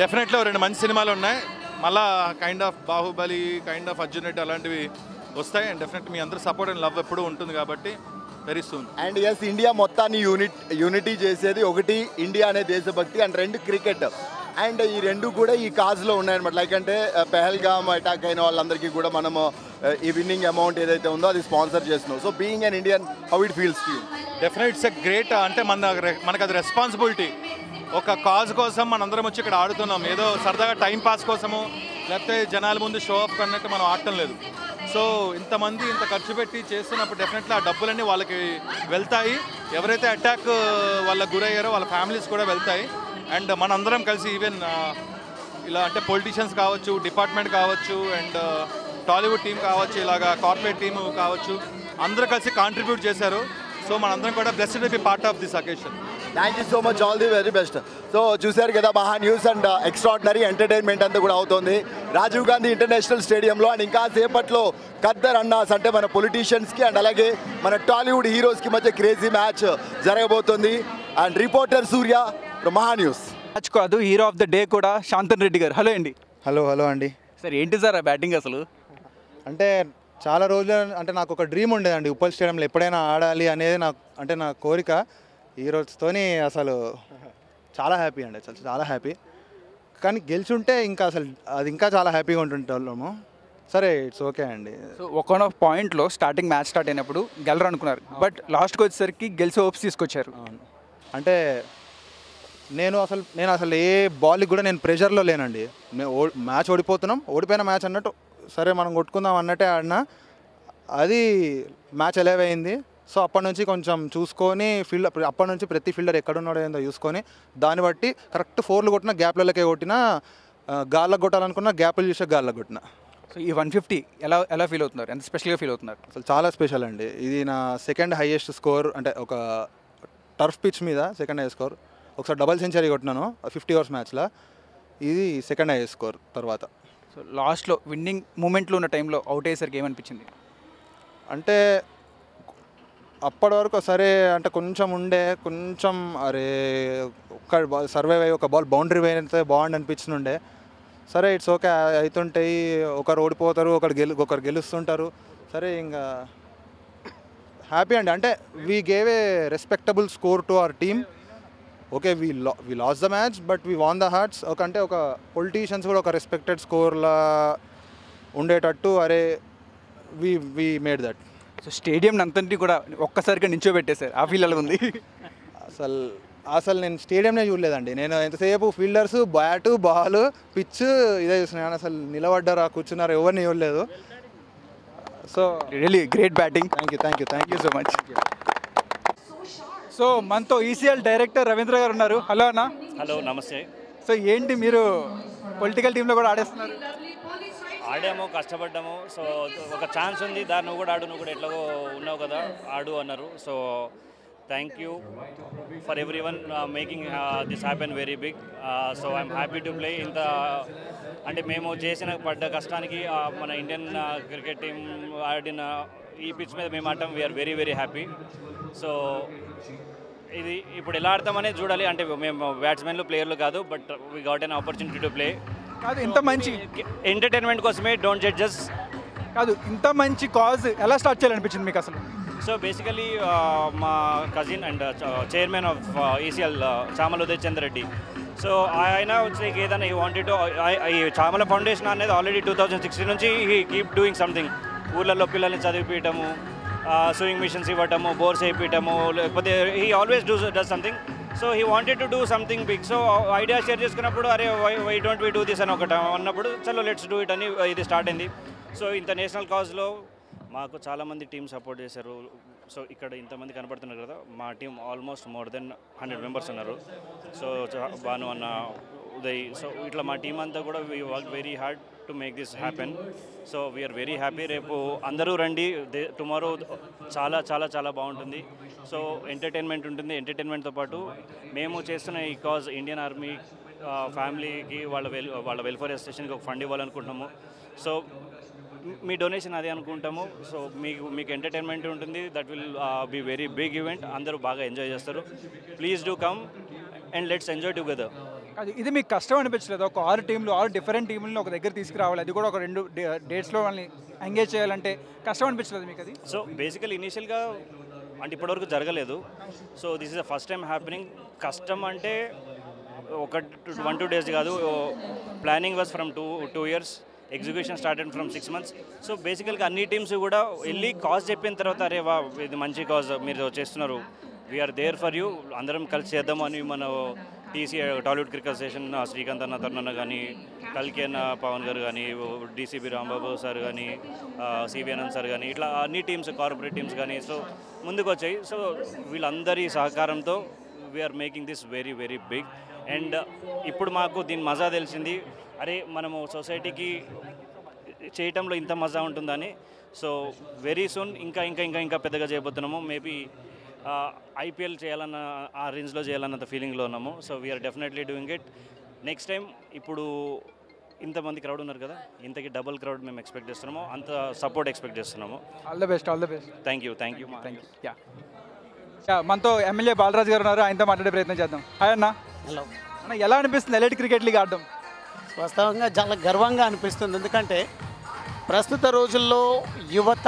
డెఫినెట్లీ 2 మంచి సినిమాలు ఉన్నాయి. మళ్ళా kind of Baahubali, kind of Arjun Reddy అలాంటివి వస్తాయి. అండ్ డెఫినెట్ మీ అందరూ సపోర్ట్ అండ్ లవ్ ఎప్పుడూ ఉంటుంది కాబట్టి very soon. And yes, India మొత్తాన్ని యూనిటీ చేసేది ఒకటి ఇండియా అనే దేశభక్తి, అండ్ 2 క్రికెట్. అండ్ ఈ 2 కూడా ఈ కాజ్లో ఉన్నాయన్నమాట. లైక్ అంటే పెహల్గామ్ అటాక్ అయిన వాళ్ళందరికీ కూడా మనము ఈ విన్నింగ్ అమౌంట్ ఏదైతే ఉందో అది స్పాన్సర్ చేస్తున్నాం. So being an Indian, how it feels to you? Definite it's a great. అంటే మనకు అది రెస్పాన్సిబిలిటీ. ఒక కాజ్ కోసం మనందరం వచ్చి ఇక్కడ ఆడుతున్నాం. ఏదో సరదాగా టైం పాస్ కోసము లేకపోతే జనాల ముందు షో ఆఫ్ అన్నట్టు మనం ఆడటం లేదు. సో ఇంతమంది ఇంత ఖర్చు పెట్టి చేస్తున్నప్పుడు డెఫినెట్లీ ఆ డబ్బులన్నీ వాళ్ళకి వెళ్తాయి. ఎవరైతే అటాక్ వాళ్ళకి గురయ్యారో వాళ్ళ ఫ్యామిలీస్ కూడా వెళ్తాయి. అండ్ మనందరం కలిసి ఈవెన్ ఇలా అంటే పొలిటీషియన్స్ కావచ్చు, డిపార్ట్మెంట్ కావచ్చు, అండ్ టాలీవుడ్ టీం కావచ్చు, ఇలాగా కార్పొరేట్ టీం కావచ్చు, అందరూ కలిసి కాంట్రిబ్యూట్ చేశారు. సో మనందరం కూడా blessed to be part of this occasion. Thank you so much, all the very best. So చూశారు కదా, మహా న్యూస్ అండ్ ఎక్స్ట్రాడినరీ ఎంటర్టైన్మెంట్ అంతా కూడా అవుతుంది రాజీవ్ గాంధీ ఇంటర్నేషనల్ స్టేడియంలో. అండ్ ఇంకా సేపట్లో ఖద్దర్ అన్నాస్ అంటే మన పొలిటీషియన్స్కి అండ్ అలాగే మన టాలీవుడ్ హీరోస్కి మధ్య క్రేజీ మ్యాచ్ జరగబోతుంది. అండ్ రిపోర్టర్ సూర్య మహా న్యూస్. మ్యాచ్ కాదు, హీరో ఆఫ్ ద డే కూడా శాంతన్ రెడ్డి గారు. హలో అండి. హలో అండి. సార్ ఏంటి సార్ ఆ బ్యాటింగ్ అసలు? అంటే చాలా రోజులు అంటే నాకు ఒక డ్రీమ్ ఉండేదండి, ఉప్పల్ స్టేడియంలో ఎప్పుడైనా ఆడాలి అనేది నా కోరిక. ఈ రోజుతోని అసలు చాలా హ్యాపీ అండి, అసలు చాలా హ్యాపీ. కానీ గెలిచుంటే ఇంకా అసలు అది ఇంకా చాలా హ్యాపీగా ఉంటుంటాము. సరే, ఇట్స్ ఓకే అండి. సో ఒక పాయింట్లో స్టార్టింగ్ మ్యాచ్ స్టార్ట్ అయినప్పుడు గెలరు అనుకున్నారు, బట్ లాస్ట్కి వచ్చేసరికి గెలిచి హోప్స్ తీసుకొచ్చారు. అంటే నేను అసలు ఏ బాల్కి కూడా నేను ప్రెషర్లో లేనండి. మ్యాచ్ ఓడిపోతున్నాం, ఓడిపోయిన మ్యాచ్ అన్నట్టు సరే మనం కొట్టుకుందాం అన్నట్టే ఆడినా, అది మ్యాచ్ ఎలవ్ అయింది. సో అప్పటి నుంచి కొంచెం చూసుకొని ఫీల్డర్, అప్పటి నుంచి ప్రతి ఫీల్డర్ ఎక్కడున్నాడో ఏందో చూసుకొని దాన్ని బట్టి కరెక్ట్ 4లు కొట్టిన, గ్యాప్లకే కొట్టిన, గాల్లకు కొట్టాలనుకున్న గ్యాప్లు చూసే గాల్లకు కొట్టిన. సో ఈ 150 ఎలా ఫీల్ అవుతున్నారు? ఎంత స్పెషల్గా ఫీల్ అవుతున్నారు? అసలు చాలా స్పెషల్ అండి. ఇది నా సెకండ్ హైయెస్ట్ స్కోర్, అంటే ఒక టర్ఫ్ పిచ్ మీద సెకండ్ హైయెస్ట్ స్కోర్. ఒకసారి డబల్ సెంచరీ కొట్టినాను 50 ఓవర్స్ మ్యాచ్లో, ఇది సెకండ్ హైయెస్ట్ స్కోర్ తర్వాత. సో లాస్ట్లో విన్నింగ్ మూమెంట్లో ఉన్న టైంలో అవుట్ అయ్యేసరికి ఏమనిపించింది? అంటే అప్పటి వరకు సరే అంటే కొంచెం అరే ఒక్క సర్వైవ్ అయ్యి ఒక బాల్ బౌండరీ పోయితే బాగుండి అనిపించిండే. సరే ఇట్స్ ఓకే, అవుతుంటాయి, ఒకరు ఓడిపోతారు, ఒకరు గెలుస్తుంటారు. సరే ఇంకా హ్యాపీ అండి. అంటే we gave a respectable score to our team. Okay, we lost the match but we won the hearts. అంటే ఒక పొలిటీషియన్స్ కూడా ఒక రెస్పెక్టెడ్ స్కోర్లా ఉండేటట్టు అరే we made that. So stadium అంతటి కూడా ఒక్కసారిగా నించోబెట్టేశారు, ఆ ఫీల్ ఎలా ఉంది? అసలు నేను స్టేడియంనే చూడలేదండి. నేను ఎంతసేపు ఫీల్డర్స్, బ్యాటు, బాల్, పిచ్ ఇదే చూస్తున్నాను. అసలు నిలబడ్డారా కూర్చున్నారా ఎవరిని చూడలేదు. So really great batting. Thank you so much. So మనతో ఈసీఎల్ డైరెక్టర్ రవీంద్ర గారు ఉన్నారు. హలో అన్న. హలో, నమస్తే. సో ఏంటి మీరు పొలిటికల్ టీంలో కూడా ఆడేస్తున్నారు? ఆడాము, కష్టపడ్డాము. సో ఒక ఛాన్స్ ఉంది, దాన్ని నువ్వు కూడా ఆడు, నువ్వు కూడా ఎట్లాగో ఉన్నావు కదా, ఆడు అన్నారు. So thank you for everyone making this happen very big. So I'm happy to play. ఇంత అంటే మేము పడ్డ కష్టానికి మన ఇండియన్ క్రికెట్ టీం ఆడిన ఈ పిచ్ మీద మేము ఆడటం we're very very happy. So ఇది ఇప్పుడు ఎలా ఆడతామనేది చూడాలి. అంటే మేము బ్యాట్స్మెన్లు, ప్లేయర్లు కాదు, but we got an opportunity to play. కాదు ఇంత మంచి ఎంటర్టైన్మెంట్ కోసమే, డోంట్ జడ్జెస్. కాదు ఇంత మంచి కాజ్ ఎలా స్టార్ట్ చేయాలనిపించింది మీకు అసలు? సో బేసికలీ మా cousin and chairman of ECL Chamala Uday Chandra Reddy. So ఆయన వచ్చి ఏదైనా ఈ వాంటెడ్ టు ఈ చామల ఫౌండేషన్ అనేది ఆల్రెడీ 2016 నుంచి హీ కీప్ డూయింగ్ సంథింగ్. ఊళ్ళల్లో పిల్లల్ని చదివిపించడము, స్విమ్మింగ్ మిషన్స్ ఇవ్వటము, బోర్స్ వేయించడము, లేకపోతే he always does something. So he wanted to do something big. So idea share చేసుకున్నప్పుడు అరే why don't we do this అని ఒకటి అన్నప్పుడు చలో లెట్స్ డూ ఇట్ అని ఇది స్టార్ట్ అయింది. సో ఇంత నేషనల్ కాజ్లో మాకు చాలామంది టీం సపోర్ట్ చేశారు. సో ఇక్కడ ఇంతమంది కనపడుతున్నారు కదా, మా team almost more than 100 members ఉన్నారు. సో భాను అన్న, ఉదయ్, సో ఇట్లా మా టీం అంతా కూడా we work very hard to make this happen. So we're very happy. రేపు అందరూ రండి, టుమారో చాలా చాలా చాలా బాగుంటుంది. సో ఎంటర్టైన్మెంట్ ఉంటుంది. ఎంటర్టైన్మెంట్తో పాటు మేము చేస్తున్న ఈ కాజ్ ఇండియన్ ఆర్మీ ఫ్యామిలీకి వాళ్ళ వెల్ఫేర్ అసోసియేషన్కి ఒక ఫండ్ ఇవ్వాలనుకుంటున్నాము. సో మీ డొనేషన్ అదే అనుకుంటాము. సో మీకు ఎంటర్టైన్మెంట్ ఉంటుంది. That will be very big event. అందరూ బాగా ఎంజాయ్ చేస్తారు. Please do come and let's enjoy together. అది ఇది మీకు కష్టం అనిపించలేదు? ఒక 6 టీంలు, 6 డిఫరెంట్ టీంలను ఒక దగ్గర తీసుకురావాలి, అది కూడా ఒక 2 డేట్స్లో వాళ్ళని ఎంగేజ్ చేయాలంటే కష్టం అనిపించలేదు మీకు అది? సో బేసికల్ ఇనీషియల్గా అంటే ఇప్పటివరకు జరగలేదు. So this is the first time happening. కష్టం అంటే ఒక 1-2 days కాదు, planning was from 2 years, execution started from 6 months. So బేసికల్గా అన్ని టీమ్స్ కూడా వెళ్ళి కాజ్ చెప్పిన తర్వాత అరే వా ఇది మంచి కాజ్ మీరు చేస్తున్నారు, వీఆర్ దేర్ ఫర్ యూ, అందరం కలిసి చేద్దాము అని మన TC Tollywood cricket association Srikanth అన్న, తరుణ్ కానీ, కల్కి అన్న, పవన్ గారు కానీ, డీసీబీ రాంబాబు సార్ కానీ, సివి అనంత్ సార్ కానీ, ఇట్లా అన్ని టీమ్స్, కార్పొరేట్ టీమ్స్ కానీ సో ముందుకు వచ్చాయి. సో వీళ్ళందరి సహకారంతో we're making this very very big. And ఇప్పుడు మాకు దీని మజా తెలిసింది, అరే మనము సొసైటీకి చేయటంలో ఇంత మజా ఉంటుందని. సో వెరీ సూన్ ఇంకా ఇంకా ఇంకా ఇంకా పెద్దగా చేయబోతున్నాము. మేబీ ఐపీఎల్ చేయాలన్న ఆ రేంజ్లో చేయాలన్నంత ఫీలింగ్లో ఉన్నాము. So we're definitely doing it. Next time ఇప్పుడు ఇంతమంది క్రౌడ్ ఉన్నారు కదా, ఇంతకి డబుల్ క్రౌడ్ మేము ఎక్స్పెక్ట్ చేస్తున్నాము, అంత సపోర్ట్ ఎక్స్పెక్ట్ చేస్తున్నాము. All the best. Thank you. Yeah, మనతో ఎమ్మెల్యే బాలరాజు గారు ఉన్నారు, ఆయనతో మాట్లాడే ప్రయత్నం చేద్దాం. హాయ్ అన్న. హలో అన్న, ఎలా అనిపిస్తుంది ఎలైట్ క్రికెట్ లీగ్ ఆడడం? వాస్తవంగా చాలా గర్వంగా అనిపిస్తుంది. ఎందుకంటే ప్రస్తుత రోజుల్లో యువత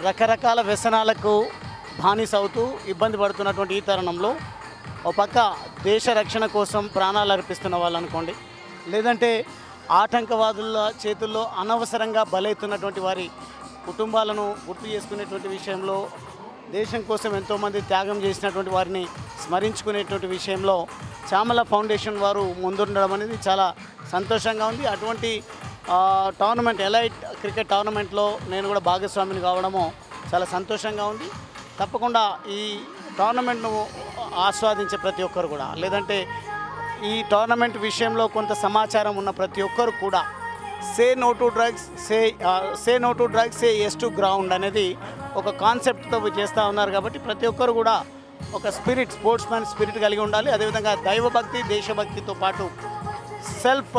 రకరకాల వ్యసనాలకు బానిస అవుతూ ఇబ్బంది పడుతున్నటువంటి ఈ తరుణంలో ఒక పక్క దేశ రక్షణ కోసం ప్రాణాలు అర్పిస్తున్న వాళ్ళు అనుకోండి, లేదంటే ఆటంకవాదుల చేతుల్లో అనవసరంగా బలవుతున్నటువంటి వారి కుటుంబాలను గుర్తు చేసుకునేటువంటి విషయంలో, దేశం కోసం ఎంతోమంది త్యాగం చేసినటువంటి వారిని స్మరించుకునేటువంటి విషయంలో చామల ఫౌండేషన్ వారు ముందుండడం అనేది చాలా సంతోషంగా ఉంది. అటువంటి టోర్నమెంట్ ఎలైట్ క్రికెట్ టోర్నమెంట్లో నేను కూడా భాగస్వామిని కావడము చాలా సంతోషంగా ఉంది. తప్పకుండా ఈ టోర్నమెంట్ను ఆస్వాదించే ప్రతి ఒక్కరు కూడా, లేదంటే ఈ టోర్నమెంట్ విషయంలో కొంత సమాచారం ఉన్న ప్రతి ఒక్కరు కూడా say no to drugs, say no to drugs, say yes to ground అనేది ఒక కాన్సెప్ట్తో చేస్తూ ఉన్నారు. కాబట్టి ప్రతి ఒక్కరు కూడా ఒక స్పిరిట్, స్పోర్ట్స్ మ్యాన్ స్పిరిట్ కలిగి ఉండాలి. అదేవిధంగా దైవభక్తి, దేశభక్తితో పాటు సెల్ఫ్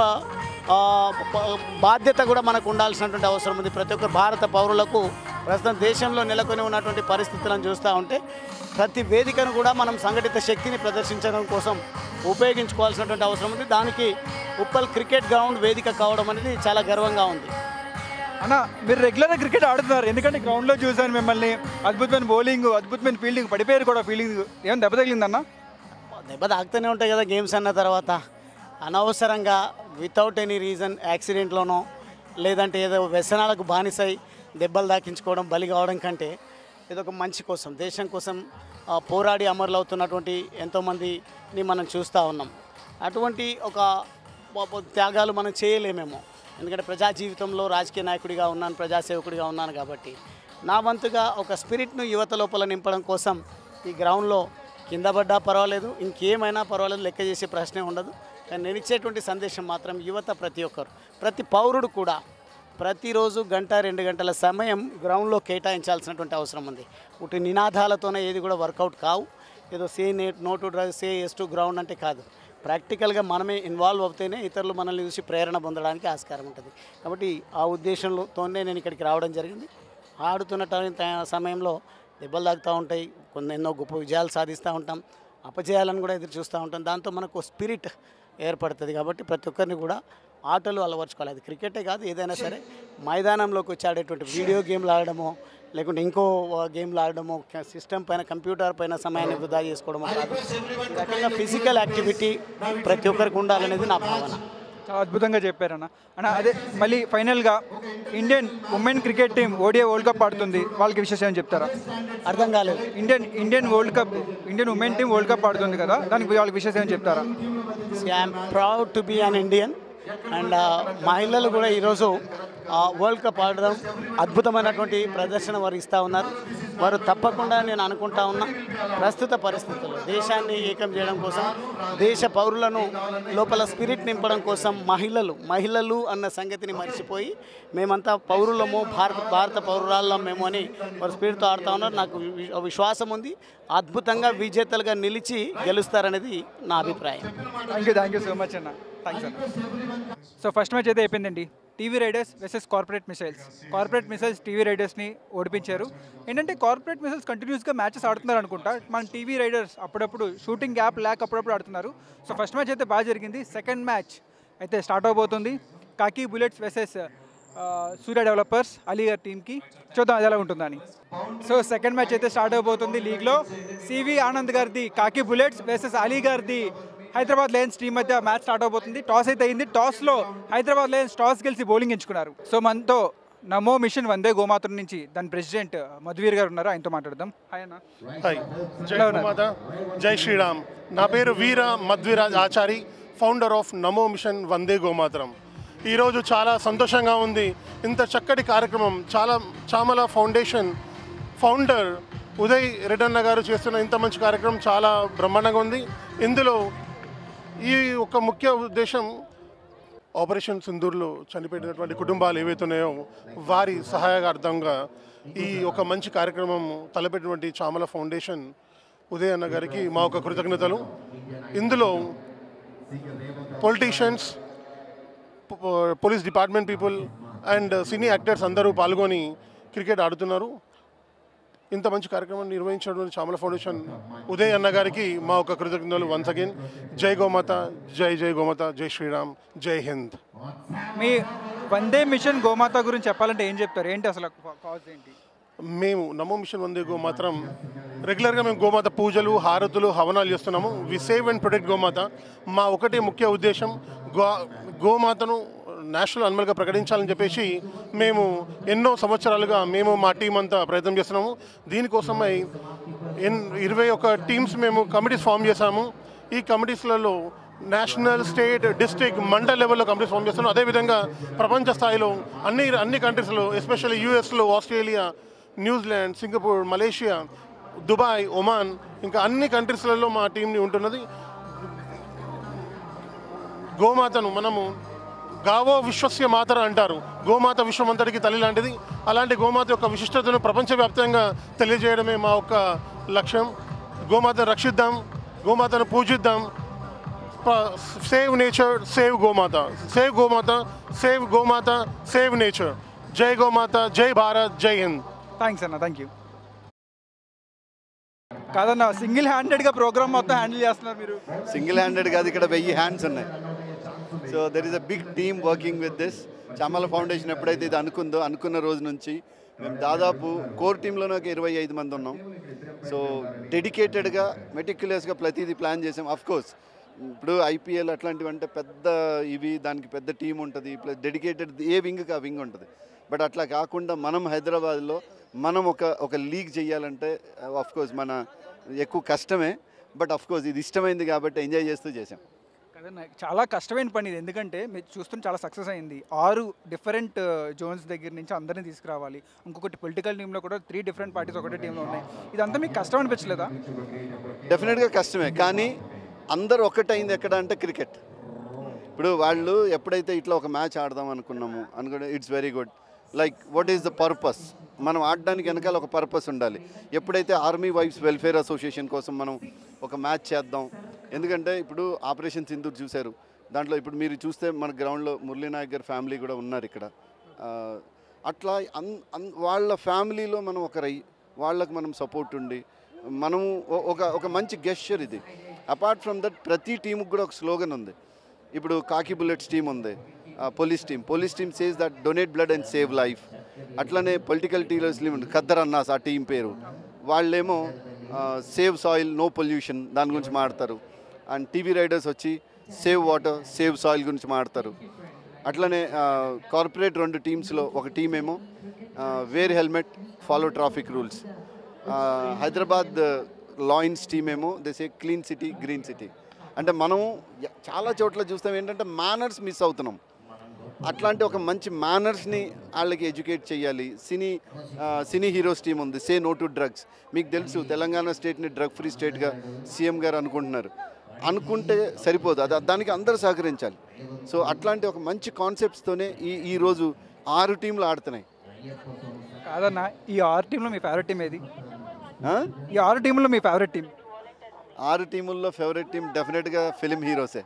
బాధ్యత కూడా మనకు ఉండాల్సినటువంటి అవసరం ఉంది. ప్రతి ఒక్క భారత పౌరులకు ప్రస్తుతం దేశంలో నెలకొని ఉన్నటువంటి పరిస్థితులను చూస్తూ ఉంటే ప్రతి వేదికను కూడా మనం సంఘటిత శక్తిని ప్రదర్శించడం కోసం ఉపయోగించుకోవాల్సినటువంటి అవసరం ఉంది. దానికి ఉప్పల్ క్రికెట్ గ్రౌండ్ వేదిక కావడం అనేది చాలా గర్వంగా ఉంది. అన్న, మీరు రెగ్యులర్గా క్రికెట్ ఆడుతున్నారు, ఎందుకంటే గ్రౌండ్లో చూశాను మిమ్మల్ని. అద్భుతమైన బౌలింగ్, అద్భుతమైన ఫీల్డింగ్, పడిపోయారు కూడా ఫీల్డింగ్. ఏమైనా దెబ్బ తగిలిందన్న? దెబ్బ తాకుతూనే ఉంటాయి కదా గేమ్స్ అన్న తర్వాత. అనవసరంగా వితౌట్ ఎనీ రీజన్ యాక్సిడెంట్లోనో లేదంటే ఏదో వ్యసనాలకు బానిసై దెబ్బలు దాకించుకోవడం, బలి కావడం కంటే ఏదో ఒక మంచి కోసం, దేశం కోసం పోరాడి అమరులు అవుతున్నటువంటి ఎంతోమందిని మనం చూస్తూ ఉన్నాం. అటువంటి ఒక త్యాగాలు మనం చేయలేమేమో, ఎందుకంటే ప్రజా జీవితంలో రాజకీయ నాయకుడిగా ఉన్నాను, ప్రజాసేవకుడిగా ఉన్నాను. కాబట్టి నా వంతుగా ఒక స్పిరిట్ను యువత లోపల నింపడం కోసం ఈ గ్రౌండ్లో కింద పడ్డా పర్వాలేదు, ఇంకేమైనా పర్వాలేదు, లెక్క చేసే ప్రశ్నే ఉండదు. కానీ నేను ఇచ్చేటువంటి సందేశం మాత్రం యువత, ప్రతి ఒక్కరు, ప్రతి పౌరుడు కూడా ప్రతిరోజు 1-2 గంటల సమయం గ్రౌండ్లో కేటాయించాల్సినటువంటి అవసరం ఉంది. ఒకటి నినాదాలతోనే ఏది కూడా వర్కౌట్ కావు. ఏదో say no to drugs, say yes to ground అంటే కాదు. ప్రాక్టికల్గా మనమే ఇన్వాల్వ్ అవుతేనే ఇతరులు మనల్ని చూసి ప్రేరణ పొందడానికి ఆస్కారం ఉంటుంది. కాబట్టి ఆ ఉద్దేశంతోనే నేను ఇక్కడికి రావడం జరిగింది. ఆడుతున్న సమయంలో దెబ్బలు తాగుతూ ఉంటాయి, ఎన్నో గొప్ప విజయాలు సాధిస్తూ ఉంటాం, అపజయాలను కూడా ఎదురు చూస్తూ ఉంటాం. దాంతో మనకు స్పిరిట్ ఏర్పడుతుంది. కాబట్టి ప్రతి ఒక్కరిని కూడా ఆటలు అలవర్చుకోవాలి. అది క్రికెటే కాదు, ఏదైనా సరే మైదానంలోకి వచ్చి ఆడేటువంటి వీడియో గేమ్లు ఆడడమో లేకుంటే ఇంకో గేమ్లు ఆడడమో, సిస్టమ్ పైన, కంప్యూటర్ పైన సమయాన్ని వృధా చేసుకోవడమో కాదు. ఈ రకంగా ఫిజికల్ యాక్టివిటీ ప్రతి ఒక్కరికి ఉండాలనేది నా భావన. చాలా అద్భుతంగా చెప్పారన్న. అన్న, అదే మళ్ళీ ఫైనల్గా Indian women cricket team ODI world cup ఆడుతుంది, వాళ్ళకి విశేషం ఏమని చెప్తారా? అర్థం కాలేదు. Indian women team world cup ఆడుతుంది కదా, దానికి వాళ్ళకి విశేషం ఏమని చెప్తారా? I'm proud to be an Indian. And మహిళలు కూడా ఈరోజు వరల్డ్ కప్ ఆడడం, అద్భుతమైనటువంటి ప్రదర్శన వారు ఇస్తూ ఉన్నారు. వారు తప్పకుండా, నేను అనుకుంటా ఉన్నా, ప్రస్తుత పరిస్థితుల్లో దేశాన్ని ఏకం చేయడం కోసం, దేశ పౌరులను లోపల స్పిరిట్ నింపడం కోసం మహిళలు అన్న సంగతిని మర్చిపోయి మేమంతా పౌరులము, భారత పౌరురాళ్ళం మేము అని వారు స్పిరిట్తో ఆడుతూ ఉన్నారు. నాకు విశ్వాసం ఉంది, అద్భుతంగా విజేతలుగా నిలిచి గెలుస్తారనేది నా అభిప్రాయం. థ్యాంక్ యూ సో మచ్ అన్న. థ్యాంక్స్ అన్న. సో ఫస్ట్ మ్యాచ్ అయితే అయిపోయిందండి. TV Riders versus Corporate Missiles TV రైడర్స్ని ఓడిపించారు. ఏంటంటే కార్పొరేట్ మిసైల్స్ కంటిన్యూస్గా మ్యాచెస్ ఆడుతున్నారు అనుకుంటా, మన టీవీ రైడర్స్ అప్పుడప్పుడు షూటింగ్ గ్యాప్ లేక అప్పుడప్పుడు ఆడుతున్నారు. సో ఫస్ట్ మ్యాచ్ అయితే బాగా జరిగింది. సెకండ్ మ్యాచ్ అయితే స్టార్ట్ అవబోతుంది. Kaki Bullets versus Surya Developers Aligar టీమ్కి. చూద్దాం అది ఎలా ఉంటుందని. సో సెకండ్ మ్యాచ్ అయితే స్టార్ట్ అవబోతుంది లీగ్లో. సివి ఆనంద్ గారిది కాకి బుల్లెట్స్ వర్సెస్ అలీగర్ది హైదరాబాద్ లయన్స్ టీం మధ్య మ్యాచ్ స్టార్ట్ అవబోతుంది. టాస్ అయితే అయింది. టాస్లో హైదరాబాద్ లయన్స్ టాస్ గెలిచి బౌలింగ్ ఎంచుకున్నారు. సో మనతో నమో మిషన్ వందే గోమాతరం నుంచి దాని ప్రెసిడెంట్ మధువీర్ గారు ఉన్నారు, ఆయనతో మాట్లాడదాం. హాయ్ అన్న. హాయ్, జై గోమాత, జై శ్రీరామ్. నా పేరు వీర మధ్వీరాజ్ Achari, founder of Namo machine వందే గోమాతరం. ఈరోజు చాలా సంతోషంగా ఉంది. ఇంత చక్కటి కార్యక్రమం చామల ఫౌండేషన్ ఫౌండర్ ఉదయ్ రెడ్డన్న గారు చేస్తున్న ఇంత మంచి కార్యక్రమం చాలా బ్రహ్మాండంగా ఉంది. ఇందులో ఈ ఒక ముఖ్య ఉద్దేశం ఆపరేషన్ సింధూర్లో చనిపోయినటువంటి కుటుంబాలు ఏవైతున్నాయో వారి సహాయార్థంగా ఈ ఒక మంచి కార్యక్రమం తలపెట్టినటువంటి చామల ఫౌండేషన్ ఉదయ్ అన్న గారికి మా ఒక కృతజ్ఞతలు. ఇందులో politicians, police department people and cine actors అందరూ పాల్గొని క్రికెట్ ఆడుతున్నారు. ఇంత మంచి కార్యక్రమం నిర్వహించినటువంటి చామల ఫౌండేషన్ ఉదయ్ అన్న గారికి మా ఒక కృతజ్ఞతలు. వన్స్ అగైన్ జై గోమాత, జై జై గోమాత, జై శ్రీరామ్, జై హింద్. మీ వందే మిషన్ గోమాత గురించి చెప్పాలంటే ఏం చెప్తారు? ఏంటి అసలు కాజ్ ఏంటి? మేము నమో మిషన్ వందే గోమాతరం రెగ్యులర్గా మేము గోమాత పూజలు, హారతులు, హవనాలు చేస్తున్నాము. వి సేవ్ అండ్ ప్రొటెక్ట్ గోమాత. మా ఒకటే ముఖ్య ఉద్దేశం గోమాతను నేషనల్ అనిమల్గా ప్రకటించాలని చెప్పేసి మేము ఎన్నో సంవత్సరాలుగా మేము మా టీం అంతా ప్రయత్నం చేస్తున్నాము. దీనికోసమై 21 టీమ్స్ మేము కమిటీస్ ఫామ్ చేశాము. ఈ కమిటీస్లలో నేషనల్, స్టేట్, డిస్ట్రిక్ట్, మండల్ లెవెల్లో కంపెనీస్ ఫామ్ చేస్తున్నాం. అదేవిధంగా ప్రపంచ స్థాయిలో అన్ని కంట్రీస్లో, ఎస్పెషల్లీ యూఎస్లో, Australia, New Zealand, Singapore, Malaysia, Dubai, Oman, ఇంకా అన్ని కంట్రీస్లలో మా టీంని ఉంటున్నది. గోమాతను మనము గావో విశ్వస్య మాతర అంటారు. గోమాత విశ్వమంతటికి తల్లి లాంటిది. అలాంటి గోమాత యొక్క విశిష్టతను ప్రపంచవ్యాప్తంగా తెలియజేయడమే మా యొక్క లక్ష్యం. గోమాతను రక్షిద్దాం, గోమాతను పూజిద్దాం. సేవ్ నేచర్, సేవ్ గోమాత. సేవ్ గోమాత, సేవ్ గోమాత, సేవ్ నేచర్. జై గోమాత, జై భారత్, జై హింద్. థ్యాంక్స్ అన్న, థ్యాంక్ యూ. కాదన్న, సింగిల్ హ్యాండెడ్గా ప్రోగ్రామ్ మొత్తం హ్యాండిల్ చేస్తున్నారు మీరు. సింగిల్ హ్యాండెడ్ కాదు, ఇక్కడ 1000 హ్యాండ్స్ ఉన్నాయి. So there is a big team working with this. Chamala foundation ఎప్పుడైతే ఇది అనుకున్న రోజు నుంచి మేము దాదాపు కోర్ టీంలోనే ఒక 25 మంది ఉన్నాం. సో డెడికేటెడ్గా, మెటిక్యులస్గా ప్రతిదీ ప్లాన్ చేసాం. అఫ్కోర్స్ ఇప్పుడు ఐపీఎల్ అట్లాంటివి అంటే పెద్ద దానికి పెద్ద టీం ఉంటుంది, ప్లస్ డెడికేటెడ్ ఏ వింగ్కి ఆ వింగ్ ఉంటుంది. బట్ అట్లా కాకుండా మనం హైదరాబాద్లో మనం ఒక లీగ్ చేయాలంటే అఫ్కోర్స్ మన ఎక్కువ కష్టమే. బట్ అఫ్కోర్స్ ఇది ఇష్టమైంది కాబట్టి ఎంజాయ్ చేస్తూ చేసాం. కదన్న, చాలా కష్టమైన పని ఇది. ఎందుకంటే మీరు చూస్తుంటే చాలా సక్సెస్ అయింది. 6 డిఫరెంట్ జోన్స్ దగ్గర నుంచి అందరినీ తీసుకురావాలి. ఇంకొకటి పొలిటికల్ టీంలో కూడా 3 డిఫరెంట్ పార్టీస్ ఒకటే టీంలో ఉన్నాయి. ఇదంతా మీకు కష్టం అనిపించలేదా? డెఫినెట్గా కష్టమే, కానీ అందరూ ఒక్కటైంది ఎక్కడ అంటే క్రికెట్. ఇప్పుడు వాళ్ళు ఎప్పుడైతే ఇట్లా ఒక మ్యాచ్ ఆడదాం అనుకుంటే it's very good. Like what is the purpose? మనం ఆడడానికి వెనకాల ఒక పర్పస్ ఉండాలి. ఎప్పుడైతే ఆర్మీ వైఫ్స్ వెల్ఫేర్ అసోసియేషన్ కోసం మనం ఒక మ్యాచ్ చేద్దాం. ఎందుకంటే ఇప్పుడు ఆపరేషన్ సింధూర్ చూశారు, దాంట్లో ఇప్పుడు మీరు చూస్తే మన గ్రౌండ్లో మురళీనాయక్ గారి ఫ్యామిలీ కూడా ఉన్నారు ఇక్కడ. అట్లా వాళ్ళ ఫ్యామిలీలో మనం వాళ్ళకు మనం సపోర్ట్ ఉండి మనము ఒక మంచి గెస్చర్ ఇది. అపార్ట్ ఫ్రమ్ దట్ ప్రతి టీముకి కూడా ఒక స్లోగన్ ఉంది. ఇప్పుడు కాకి బుల్లెట్స్ టీం ఉంది, police team says that donate blood and save life. అట్లనే పొలిటికల్ టీలర్స్ ఖద్దర్ అన్నాస్ ఆ టీం పేరు. వాళ్ళేమో సేవ్ సాయిల్, నో పొల్యూషన్ దాని గురించి మాట్లాడతారు. అండ్ టీవీ రైడర్స్ వచ్చి సేవ్ వాటర్, సేవ్ సాయిల్ గురించి మాట్లాడతారు. అట్లనే కార్పొరేట్ 2 టీమ్స్లో ఒక టీం ఏమో wear helmet, follow traffic rules. Hyderabad Lions team ఏమో దేసే క్లీన్ సిటీ, గ్రీన్ సిటీ. అంటే మనం చాలా చోట్ల చూస్తాం ఏంటంటే మేనర్స్ మిస్ అవుతున్నాం. అట్లాంటి ఒక మంచి మేనర్స్ని వాళ్ళకి ఎడ్యుకేట్ చేయాలి. సినీ హీరోస్ టీం ఉంది, సే నో టు డ్రగ్స్. మీకు తెలుసు తెలంగాణ స్టేట్ని డ్రగ్ ఫ్రీ స్టేట్గా సీఎం గారు అనుకుంటే సరిపోదు, దానికి అందరూ సహకరించాలి. సో అట్లాంటి ఒక మంచి కాన్సెప్ట్స్తోనే ఈరోజు 6 టీంలు ఆడుతున్నాయి. కాదన్న, ఈ 6 టీంలో మీ ఫేవరెట్ టీం ఏది? ఈ 6 టీంలో మీ ఫేవరెట్ టీం? 6 టీముల్లో ఫేవరెట్ టీం డెఫినెట్గా ఫిలిం హీరోసే.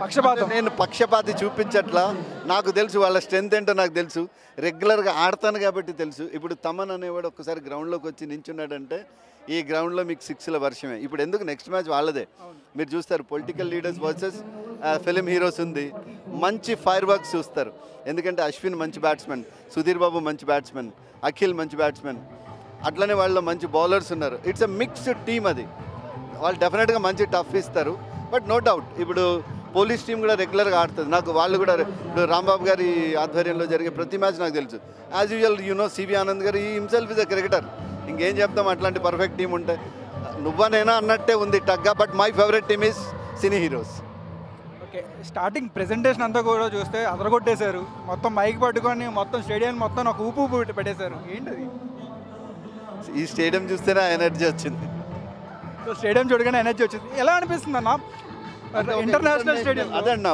పక్షపాతం? నేను పక్షపాతి చూపించట్లా, నాకు తెలుసు వాళ్ళ స్ట్రెంత్ ఏంటో నాకు తెలుసు. రెగ్యులర్గా ఆడతాను కాబట్టి తెలుసు. ఇప్పుడు తమన్ అనేవాడు ఒక్కసారి గ్రౌండ్లోకి వచ్చి నించున్నాడంటే ఈ గ్రౌండ్లో మీకు 6ల వర్షమే. ఇప్పుడు ఎందుకు నెక్స్ట్ మ్యాచ్ వాళ్ళదే. మీరు చూస్తారు political leaders versus film heroes ఉంది, మంచి ఫైర్ వర్క్స్ చూస్తారు. ఎందుకంటే అశ్విన్ మంచి బ్యాట్స్మెన్, సుధీర్ బాబు మంచి బ్యాట్స్మెన్, అఖిల్ మంచి బ్యాట్స్మెన్. అట్లనే వాళ్ళలో మంచి బౌలర్స్ ఉన్నారు. It's a mixed team. అది వాళ్ళు డెఫినెట్గా మంచి టఫ్ ఇస్తారు. బట్ నో డౌట్ ఇప్పుడు పోలీస్ టీం కూడా రెగ్యులర్గా ఆడుతుంది. వాళ్ళు కూడా ఇప్పుడు రాంబాబు గారి ఆధ్వర్యంలో జరిగే ప్రతి మ్యాచ్ నాకు తెలుసు. యాజ్ యూజువల్ సివి ఆనంద్ గారు ఈ హిమ్సెల్ఫ్ ఇస్ అ క్రికెటర్. ఇంకేం చెప్తాం, అట్లాంటి పర్ఫెక్ట్ టీం ఉంటే నువ్వనేనా అన్నట్టే ఉంది టగ్గా. But my favourite team is cine heroes. Okay, starting presentation అంతా కూడా చూస్తే అదరగొట్టేశారు. మొత్తం మైక్ పట్టుకొని మొత్తం స్టేడియం మొత్తం ఒక ఊపు పెట్టేశారు. ఏంటది? ఈ స్టేడియం చూస్తేనే ఎనర్జీ వచ్చింది. సో స్టేడియం చూడగానే ఎనర్జీ వచ్చింది. ఎలా అనిపిస్తుంది అన్న? ఇంటర్నేషనల్ స్టేడియం అదన్న,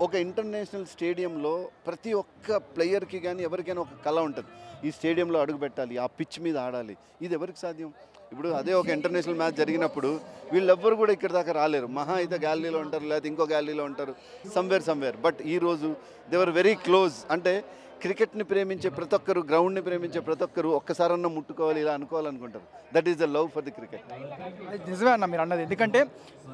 ఒక ఇంటర్నేషనల్ స్టేడియంలో ప్రతి ఒక్క ప్లేయర్కి కానీ ఎవరికైనా ఒక కళ ఉంటుంది. ఈ స్టేడియంలో అడుగు పెట్టాలి, ఆ పిచ్ మీద ఆడాలి. ఇది ఎవరికి సాధ్యం? ఇప్పుడు అదే ఒక ఇంటర్నేషనల్ మ్యాచ్ జరిగినప్పుడు వీళ్ళెవ్వరు కూడా ఇక్కడ దాకా రాలేరు. మహా అయితే గ్యాలరీలో ఉంటారు, లేకపోతే ఇంకో గ్యాలరీలో ఉంటారు, సమ్వేర్. బట్ ఈరోజు దేవర్ వెరీ క్లోజ్. అంటే క్రికెట్ని ప్రేమించే ప్రతి ఒక్కరు, గ్రౌండ్ని ప్రేమించే ప్రతి ఒక్కరు ఒక్కసారన్నా ముట్టుకోవాలి, ఇలా అనుకోవాలనుకుంటారు. That is the love for the cricket. నిజమే అన్న మీరు అన్నది. ఎందుకంటే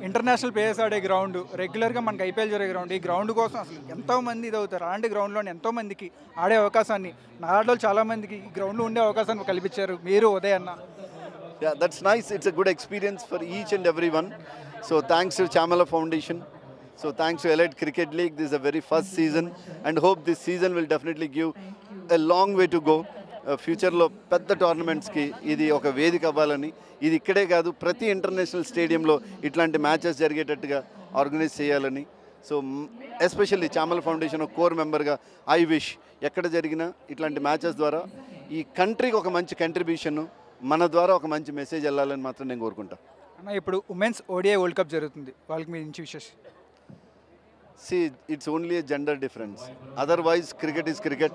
ఇంటర్నేషనల్ ప్లేయర్స్ ఆడే గ్రౌండ్, రెగ్యులర్గా మనకి ఐపీఎల్ జరిగే గ్రౌండ్, ఈ గ్రౌండ్ కోసం అసలు ఎంతోమంది ఇది అవుతారు. అలాంటి గ్రౌండ్లో ఎంతోమందికి ఆడే అవకాశాన్ని, నాలాంటి చాలామందికి ఈ గ్రౌండ్లో ఉండే అవకాశాన్ని కల్పించారు మీరు, ఉదయ్ అన్న. Yeah, that's nice. It's a good experience for each and everyone. So thanks to Chamala Foundation. So thanks to Elite Cricket League. This is a very first season and hope this season will definitely give a long way to go. ఫ్యూచర్లో పెద్ద టోర్నమెంట్స్కి ఇది ఒక వేదిక అవ్వాలని, ఇది ఇక్కడే కాదు ప్రతి ఇంటర్నేషనల్ స్టేడియంలో ఇట్లాంటి మ్యాచెస్ జరిగేటట్టుగా ఆర్గనైజ్ చేయాలని. సో ఎస్పెషల్లీ చామల ఫౌండేషన్ ఒక కోర్ మెంబర్గా ఐ విష్ ఎక్కడ జరిగినా ఇట్లాంటి మ్యాచెస్ ద్వారా ఈ కంట్రీకి ఒక మంచి కంట్రిబ్యూషన్, మన ద్వారా ఒక మంచి మెసేజ్ వెళ్ళాలని మాత్రం నేను కోరుకుంటాను. అన్న ఇప్పుడు ఉమెన్స్ ఓడిఐ వరల్డ్ కప్ జరుగుతుంది, వాళ్ళకి మీ నుంచి wishes. See, it's only a gender difference. Otherwise, cricket is cricket.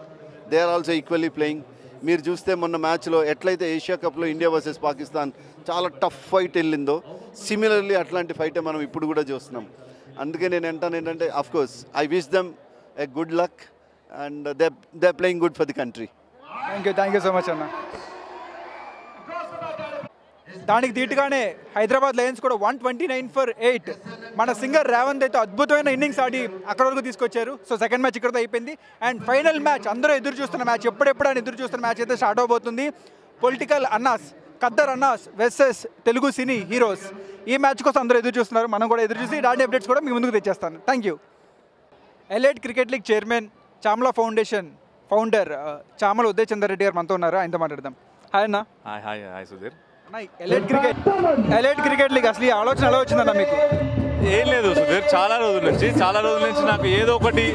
They are also equally playing. మీరు చూస్తే మొన్న మ్యాచ్లో ఎట్లయితే ఏషియా కప్లో ఇండియా వర్సెస్ పాకిస్తాన్ చాలా టఫ్ ఫైట్ వెళ్ళిందో, సిమిలర్లీ అట్లాంటి ఫైటే మనం ఇప్పుడు కూడా చూస్తున్నాం. అందుకే నేను అంటాను ఏంటంటే, of course I wish them a good luck and they playing good for the country. Thank you so much అన్న. దానికి దీటుగానే హైదరాబాద్ లయన్స్ కూడా 129 for 8 మన సింగర్ రేవంత్ అయితే అద్భుతమైన ఇన్నింగ్స్ ఆడి అక్కడ వరకు తీసుకొచ్చారు. సో సెకండ్ మ్యాచ్ ఇక్కడతో అయిపోయింది. అండ్ ఫైనల్ మ్యాచ్ అందరూ ఎదురు చూస్తున్న మ్యాచ్, ఎప్పుడెప్పుడు అని ఎదురు చూస్తున్న మ్యాచ్ అయితే స్టార్ట్ అవబోతుంది. Political Annas, Khaddar Annas versus Telugu cine heroes. ఈ మ్యాచ్ కోసం అందరూ ఎదురు చూస్తున్నారు, మనం కూడా ఎదురు చూసి దాని అప్డేట్స్ కూడా మీ ముందుకు తెచ్చేస్తాను. Thank you. Elite cricket league chairman, Chamala foundation founder Chamala Uday Chandra Reddy garu మనతో ఉన్నారు, ఆయనతో మాట్లాడదాం. హాయ్ అన్న. Hi Sudheer. Elite cricket league అసలు ఈ ఆలోచన ఎలా వచ్చిందన్న మీకు? ఏం లేదు సుధీర్, చాలా రోజుల నుంచి నాకు ఏదో ఒకటి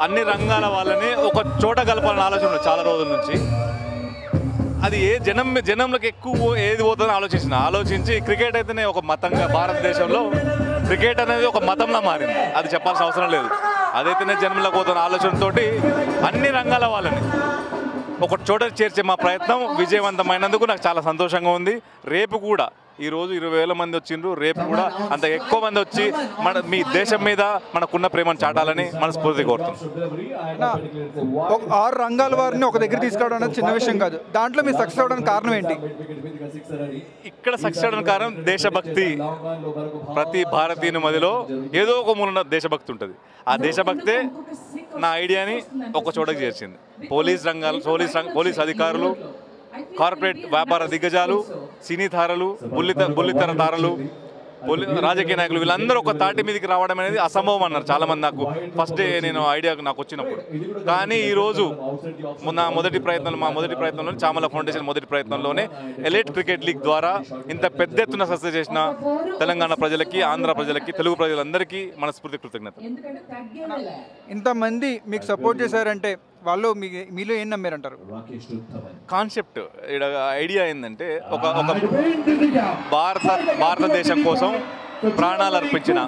అన్ని రంగాల వాళ్ళని ఒక చోట కలపాలని ఆలోచన ఉంది చాలా రోజుల నుంచి. అది ఏ జనంలోకి ఎక్కువ ఏది పోతుందని ఆలోచించి క్రికెట్ అయితేనే ఒక మతంగా భారతదేశంలో క్రికెట్ అనేది ఒక మతంలా మారింది. అది చెప్పాల్సిన అవసరం లేదు. అదైతేనే జనంలోకి పోతున్న ఆలోచనతోటి అన్ని రంగాల వాళ్ళని ఒక చోట చేర్చే మా ప్రయత్నం విజయవంతమైనందుకు నాకు చాలా సంతోషంగా ఉంది. రేపు కూడా ఈరోజు 20,000 మంది వచ్చిండ్రు, రేపు కూడా అంత ఎక్కువ మంది వచ్చి మీ దేశం మీద మనకున్న ప్రేమను చాటాలని మనస్ఫూర్తి కోరుతున్నాం. 6 రంగాల వారిని ఒక దగ్గర తీసుకురావడం అనేది చిన్న విషయం కాదు. దాంట్లో మీరు సక్సెస్ అవడానికి కారణం ఏంటి? ఇక్కడ సక్సెస్ అవడానికి కారణం దేశభక్తి. ప్రతి భారతీయుని మధ్యలో ఏదో ఒక మూలన దేశభక్తి ఉంటుంది. ఆ దేశభక్తే నా ఐడియాని ఒక చోటకి చేర్చింది. పోలీస్ అధికారులు, కార్పొరేట్ వ్యాపార దిగ్గజాలు, సినీ తారలు, బుల్లితెర తారలు, రాజకీయ నాయకులు వీళ్ళందరూ ఒక తాటి మీదకి రావడం అనేది అసంభవం అన్నారు చాలామంది. నాకు ఫస్ట్ డే నేను ఐడియా నాకు వచ్చినప్పుడు. కానీ ఈరోజు మా మొదటి ప్రయత్నంలో చామల ఫౌండేషన్ మొదటి ప్రయత్నంలోనే ఎలైట్ క్రికెట్ లీగ్ ద్వారా ఇంత పెద్ద ఎత్తున సక్సెస్ చేసిన తెలంగాణ ప్రజలకి, ఆంధ్ర ప్రజలకి, తెలుగు ప్రజలందరికీ మనస్ఫూర్తి కృతజ్ఞతలు. ఇంతమంది మీకు సపోర్ట్ చేశారంటే వాళ్ళు మీలో ఏం నమ్మారంటారు? కాన్సెప్ట్ ఐడియా ఏంటంటే ఒక భారతదేశం కోసం ప్రాణాలు అర్పించిన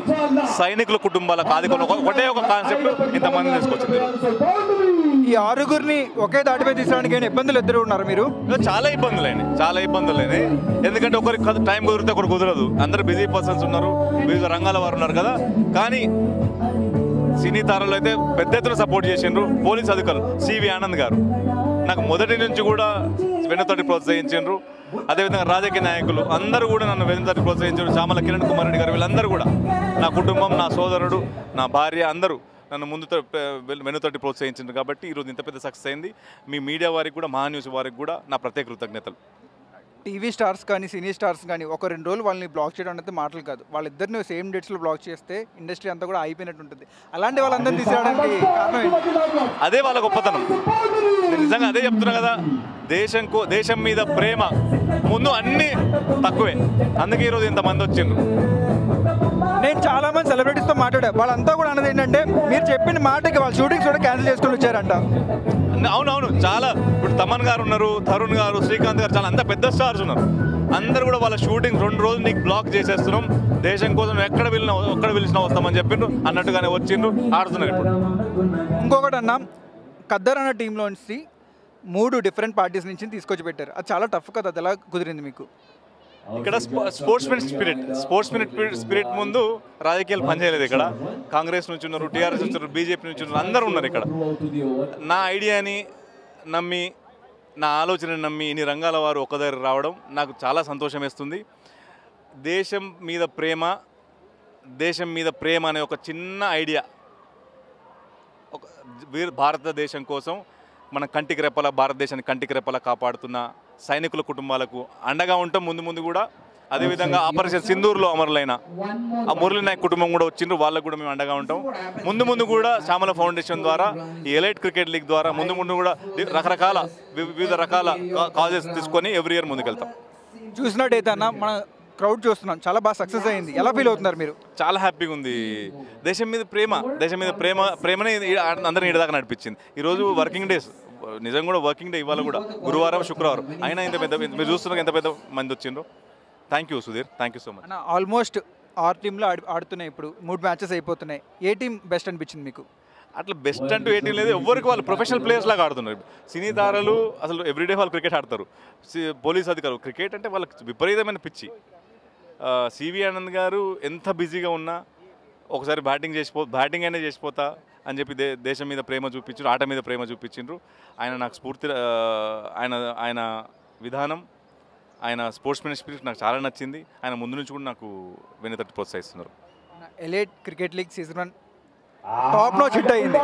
సైనికుల కుటుంబాల కాదికొని ఒకటే ఒక కాన్సెప్ట్ ఇంతమంది తీసుకొచ్చింది. ఈ 6గురిని ఒకే దాటిపై తీసుకోవడానికి ఏమైనా ఇబ్బందులు ఎదుర్కొన్నారు మీరు? చాలా ఇబ్బందులేని ఎందుకంటే ఒకరికి టైం కుదిరితే ఒకరు కుదరదు. అందరూ బిజీ పర్సన్స్ ఉన్నారు, వివిధ రంగాల వారు ఉన్నారు కదా. కానీ సినీ తారలు అయితే పెద్ద ఎత్తున సపోర్ట్ చేసిండ్రు. పోలీస్ అధికారులు సివి ఆనంద్ గారు నాకు మొదటి నుంచి కూడా వెన్నుతోటి ప్రోత్సహించారు. అదేవిధంగా రాజకీయ నాయకులు అందరూ కూడా నన్ను వెన్నుతోటి ప్రోత్సహించారు. చామల కిరణ్ కుమార్ రెడ్డి గారు వీళ్ళందరూ కూడా, నా కుటుంబం, నా సోదరుడు, నా భార్య అందరూ నన్ను వెన్నుతోటి ప్రోత్సహించారు. కాబట్టి ఈరోజు ఇంత పెద్ద సక్సెస్ అయింది. మీ మీడియా వారికి కూడా, మహా న్యూస్ వారికి కూడా నా ప్రత్యేక కృతజ్ఞతలు. టీవీ స్టార్స్ కానీ సినీ స్టార్స్ కానీ 1-2 రోజులు వాళ్ళని బ్లాక్ చేయడం అనేది మాటలు కాదు. వాళ్ళిద్దరిని సేమ్ డేట్స్లో బ్లాక్ చేస్తే ఇండస్ట్రీ అంతా కూడా అయిపోయినట్టు ఉంటుంది. అలాంటి వాళ్ళందరినీ తీసుకురావడానికి కారణం ఏంటి? అదే వాళ్ళ గొప్పతనం. నిజంగా అదే చెప్తున్నా కదా, దేశం మీద ప్రేమ ముందు అన్నీ తక్కువే. అందుకే ఈరోజు ఇంతమంది వచ్చిండ్రు. నేను చాలామంది సెలబ్రిటీస్తో మాట్లాడా, వాళ్ళంతా కూడా అన్నది ఏంటంటే మీరు చెప్పిన మాటకి వాళ్ళ షూటింగ్స్ కూడా క్యాన్సిల్ చేసుకొని వచ్చారంట. అవునవును, చాలా. ఇప్పుడు తమన్ గారు ఉన్నారు, తరుణ్ గారు, శ్రీకాంత్ గారు, చాలా అంత పెద్ద స్టార్స్ ఉన్నారు. అందరూ కూడా వాళ్ళ షూటింగ్ 2 రోజులు నీకు బ్లాక్ చేసేస్తున్నాం, దేశం కోసం ఎక్కడ పిలిచినా వస్తామని చెప్పిండ్రు. అన్నట్టుగానే వచ్చిండ్రు, ఆడుతున్నారు ఇప్పుడు. ఇంకొకటి అన్న, ఖద్దర్ అన్న టీంలోంచి 3 డిఫరెంట్ పార్టీస్ నుంచి తీసుకొచ్చి పెట్టారు. అది చాలా టఫ్ కదా, అది ఎలా కుదిరింది మీకు? ఇక్కడ స్పోర్ట్స్మెన్ స్పిరిట్ ముందు రాజకీయాలు పనిచేయలేదు. ఇక్కడ కాంగ్రెస్ నుంచి ఉన్నారు, టీఆర్ఎస్ నుంచి ఉన్నారు, బీజేపీ నుంచి ఉన్నారు, అందరూ ఉన్నారు ఇక్కడ. నా ఐడియాని నమ్మి, నా ఆలోచనని నమ్మి ఇన్ని రంగాల వారు ఒక దగ్గర రావడం నాకు చాలా సంతోషం వేస్తుంది. దేశం మీద ప్రేమ అనే ఒక చిన్న ఐడియా భారతదేశం కోసం మన కంటికి రెప్పల, భారతదేశాన్ని కంటికి రెప్పల కాపాడుతున్న సైనికుల కుటుంబాలకు అండగా ఉంటాం. ముందు కూడా అదేవిధంగా ఆపరేషన్ సింధూర్లో అమరులైన ఆ మురళీ నాయక్ కుటుంబం కూడా వచ్చిండ్రు, వాళ్ళకు కూడా మేము అండగా ఉంటాం. ముందు ముందు కూడా చామల ఫౌండేషన్ ద్వారా ఈ ఎలైట్ క్రికెట్ లీగ్ ద్వారా ముందు ముందు కూడా రకరకాల వివిధ రకాల కాజెస్ తీసుకొని ఎవ్రీ ఇయర్ ముందుకెళ్తాం. చూసినట్టయితే అన్న మన క్రౌడ్ చూస్తున్నాం, చాలా బాగా సక్సెస్ అయింది. ఎలా ఫీల్ అవుతున్నారు మీరు? చాలా హ్యాపీగా ఉంది. దేశం మీద ప్రేమనే అందరినీ ఇడదాకా నడిపించింది. ఈరోజు వర్కింగ్ డేస్, నిజంగా కూడా వర్కింగ్ డే ఇవాళ కూడా గురువారం శుక్రవారం అయినా ఇంత పెద్ద మీరు చూస్తున్నారు ఎంత పెద్ద మంది వచ్చిండ్రు. Thank you Sudheer, thank you so much. Almost 6 టీంలో ఆడుతున్నాయి, ఇప్పుడు 3 మ్యాచెస్ అయిపోతున్నాయి. ఏ టీం బెస్ట్ అనిపించింది మీకు? అట్లా బెస్ట్ అంటూ ఏ టీం లేదు, ఎవరికి వాళ్ళు ప్రొఫెషనల్ ప్లేయర్స్ లాగా ఆడుతున్నారు. సినీ తారలు అసలు ఎవ్రీడే వాళ్ళు క్రికెట్ ఆడతారు. పోలీస్ అధికారులు క్రికెట్ అంటే వాళ్ళకి విపరీతమైన పిచ్చి. సివి ఆనంద్ గారు ఎంత బిజీగా ఉన్నా ఒకసారి బ్యాటింగ్ అయినా చేసిపోతా అని చెప్పి దేశం మీద ప్రేమ చూపించారు, ఆట మీద ప్రేమ చూపించారు. ఆయన నాకు స్ఫూర్తి, ఆయన విధానం, ఆయన స్పోర్ట్స్మెన్ స్పిరిట్ నాకు చాలా నచ్చింది. ఆయన ముందు నుంచి కూడా నాకు వెనుతట్టి ప్రోత్సహిస్తున్నారు. Elite cricket league season 1 top notch hit అయింది.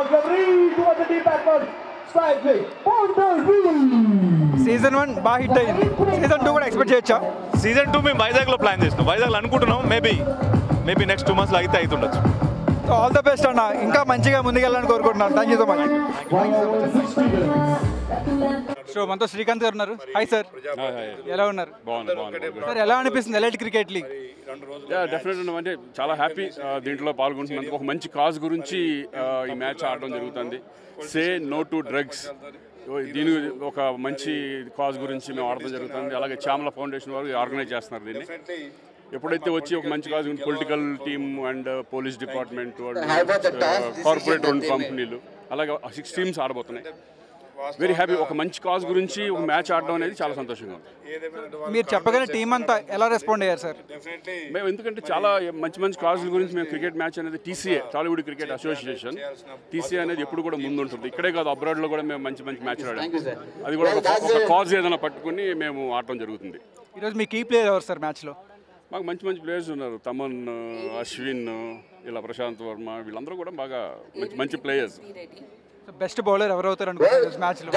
సీజన్ 1 బాగా హిట్ అయింది. సీజన్ 2 కూడా ఎక్స్పెక్ట్ చేయొచ్చా? సీజన్ 2 మేము వైజాగ్లో ప్లాన్ చేస్తున్నాం, వైజాగ్లో అనుకుంటున్నాం. మేబీ నెక్స్ట్ 2 monthsలో అయితే అవుతుండొచ్చు. ఆల్ ద బెస్ట్ అన్న, ఇంకా మంచిగా ముందుకెళ్ళాలని కోరుకుంటున్నాను. Thank you so much. So మనతో శ్రీకాంత్ గారు ఉన్నారు. హాయ్ సార్, ఎలా ఉన్నారు? సార్ ఎలా అనిపిస్తుంది ఎలైట్ క్రికెట్ లీగ్? డెఫినెట్గా అంటే చాలా హ్యాపీ దీంట్లో పాల్గొంటున్నందుకు. ఒక మంచి కాజ్ గురించి ఈ మ్యాచ్ ఆడడం జరుగుతుంది. సే నో టు డ్రగ్స్, దీని ఒక మంచి కాజ్ గురించి మేము ఆడడం జరుగుతుంది. అలాగే చామల ఫౌండేషన్ వారు ఆర్గనైజ్ చేస్తున్నారు దీన్ని. ఎప్పుడైతే వచ్చి ఒక మంచి cause political team and police department, corporate 2 కంపెనీలు, అలాగే 6 టీమ్స్ ఆడబోతున్నాయి. Very happy. ఒక మంచి కాజ్ గురించి ఒక మ్యాచ్ ఆడడం అనేది చాలా సంతోషంగా ఉంది. మీరు చెప్పగానే టీం అంతా ఎలా రెస్పాండ్ అయ్యారు సార్? మేము ఎందుకంటే చాలా మంచి కాజుల గురించి మేము క్రికెట్ మ్యాచ్ అనేది TCA, Tollywood cricket association, TCA అనేది ఎప్పుడు కూడా ముందు ఉంటుంది. ఇక్కడే కాదు, అబ్రాడ్లో కూడా మేము మంచి మ్యాచ్ ఆడాం. అది కూడా ఒక కాజ్ ఏదైనా పట్టుకుని మేము ఆడటం జరుగుతుంది. ఈరోజు మీ కీ ప్లేయర్ ఎవరు సార్ మ్యాచ్లో? మాకు మంచి ప్లేయర్స్ ఉన్నారు. తమన్, అశ్విన్, ఇలా ప్రశాంత్ వర్మ, వీళ్ళందరూ కూడా బాగా మంచి ప్లేయర్స్. బెస్ట్ బౌలర్ ఎవరు అవుతారు అనుకుంటున్నారు మ్యాచ్లో?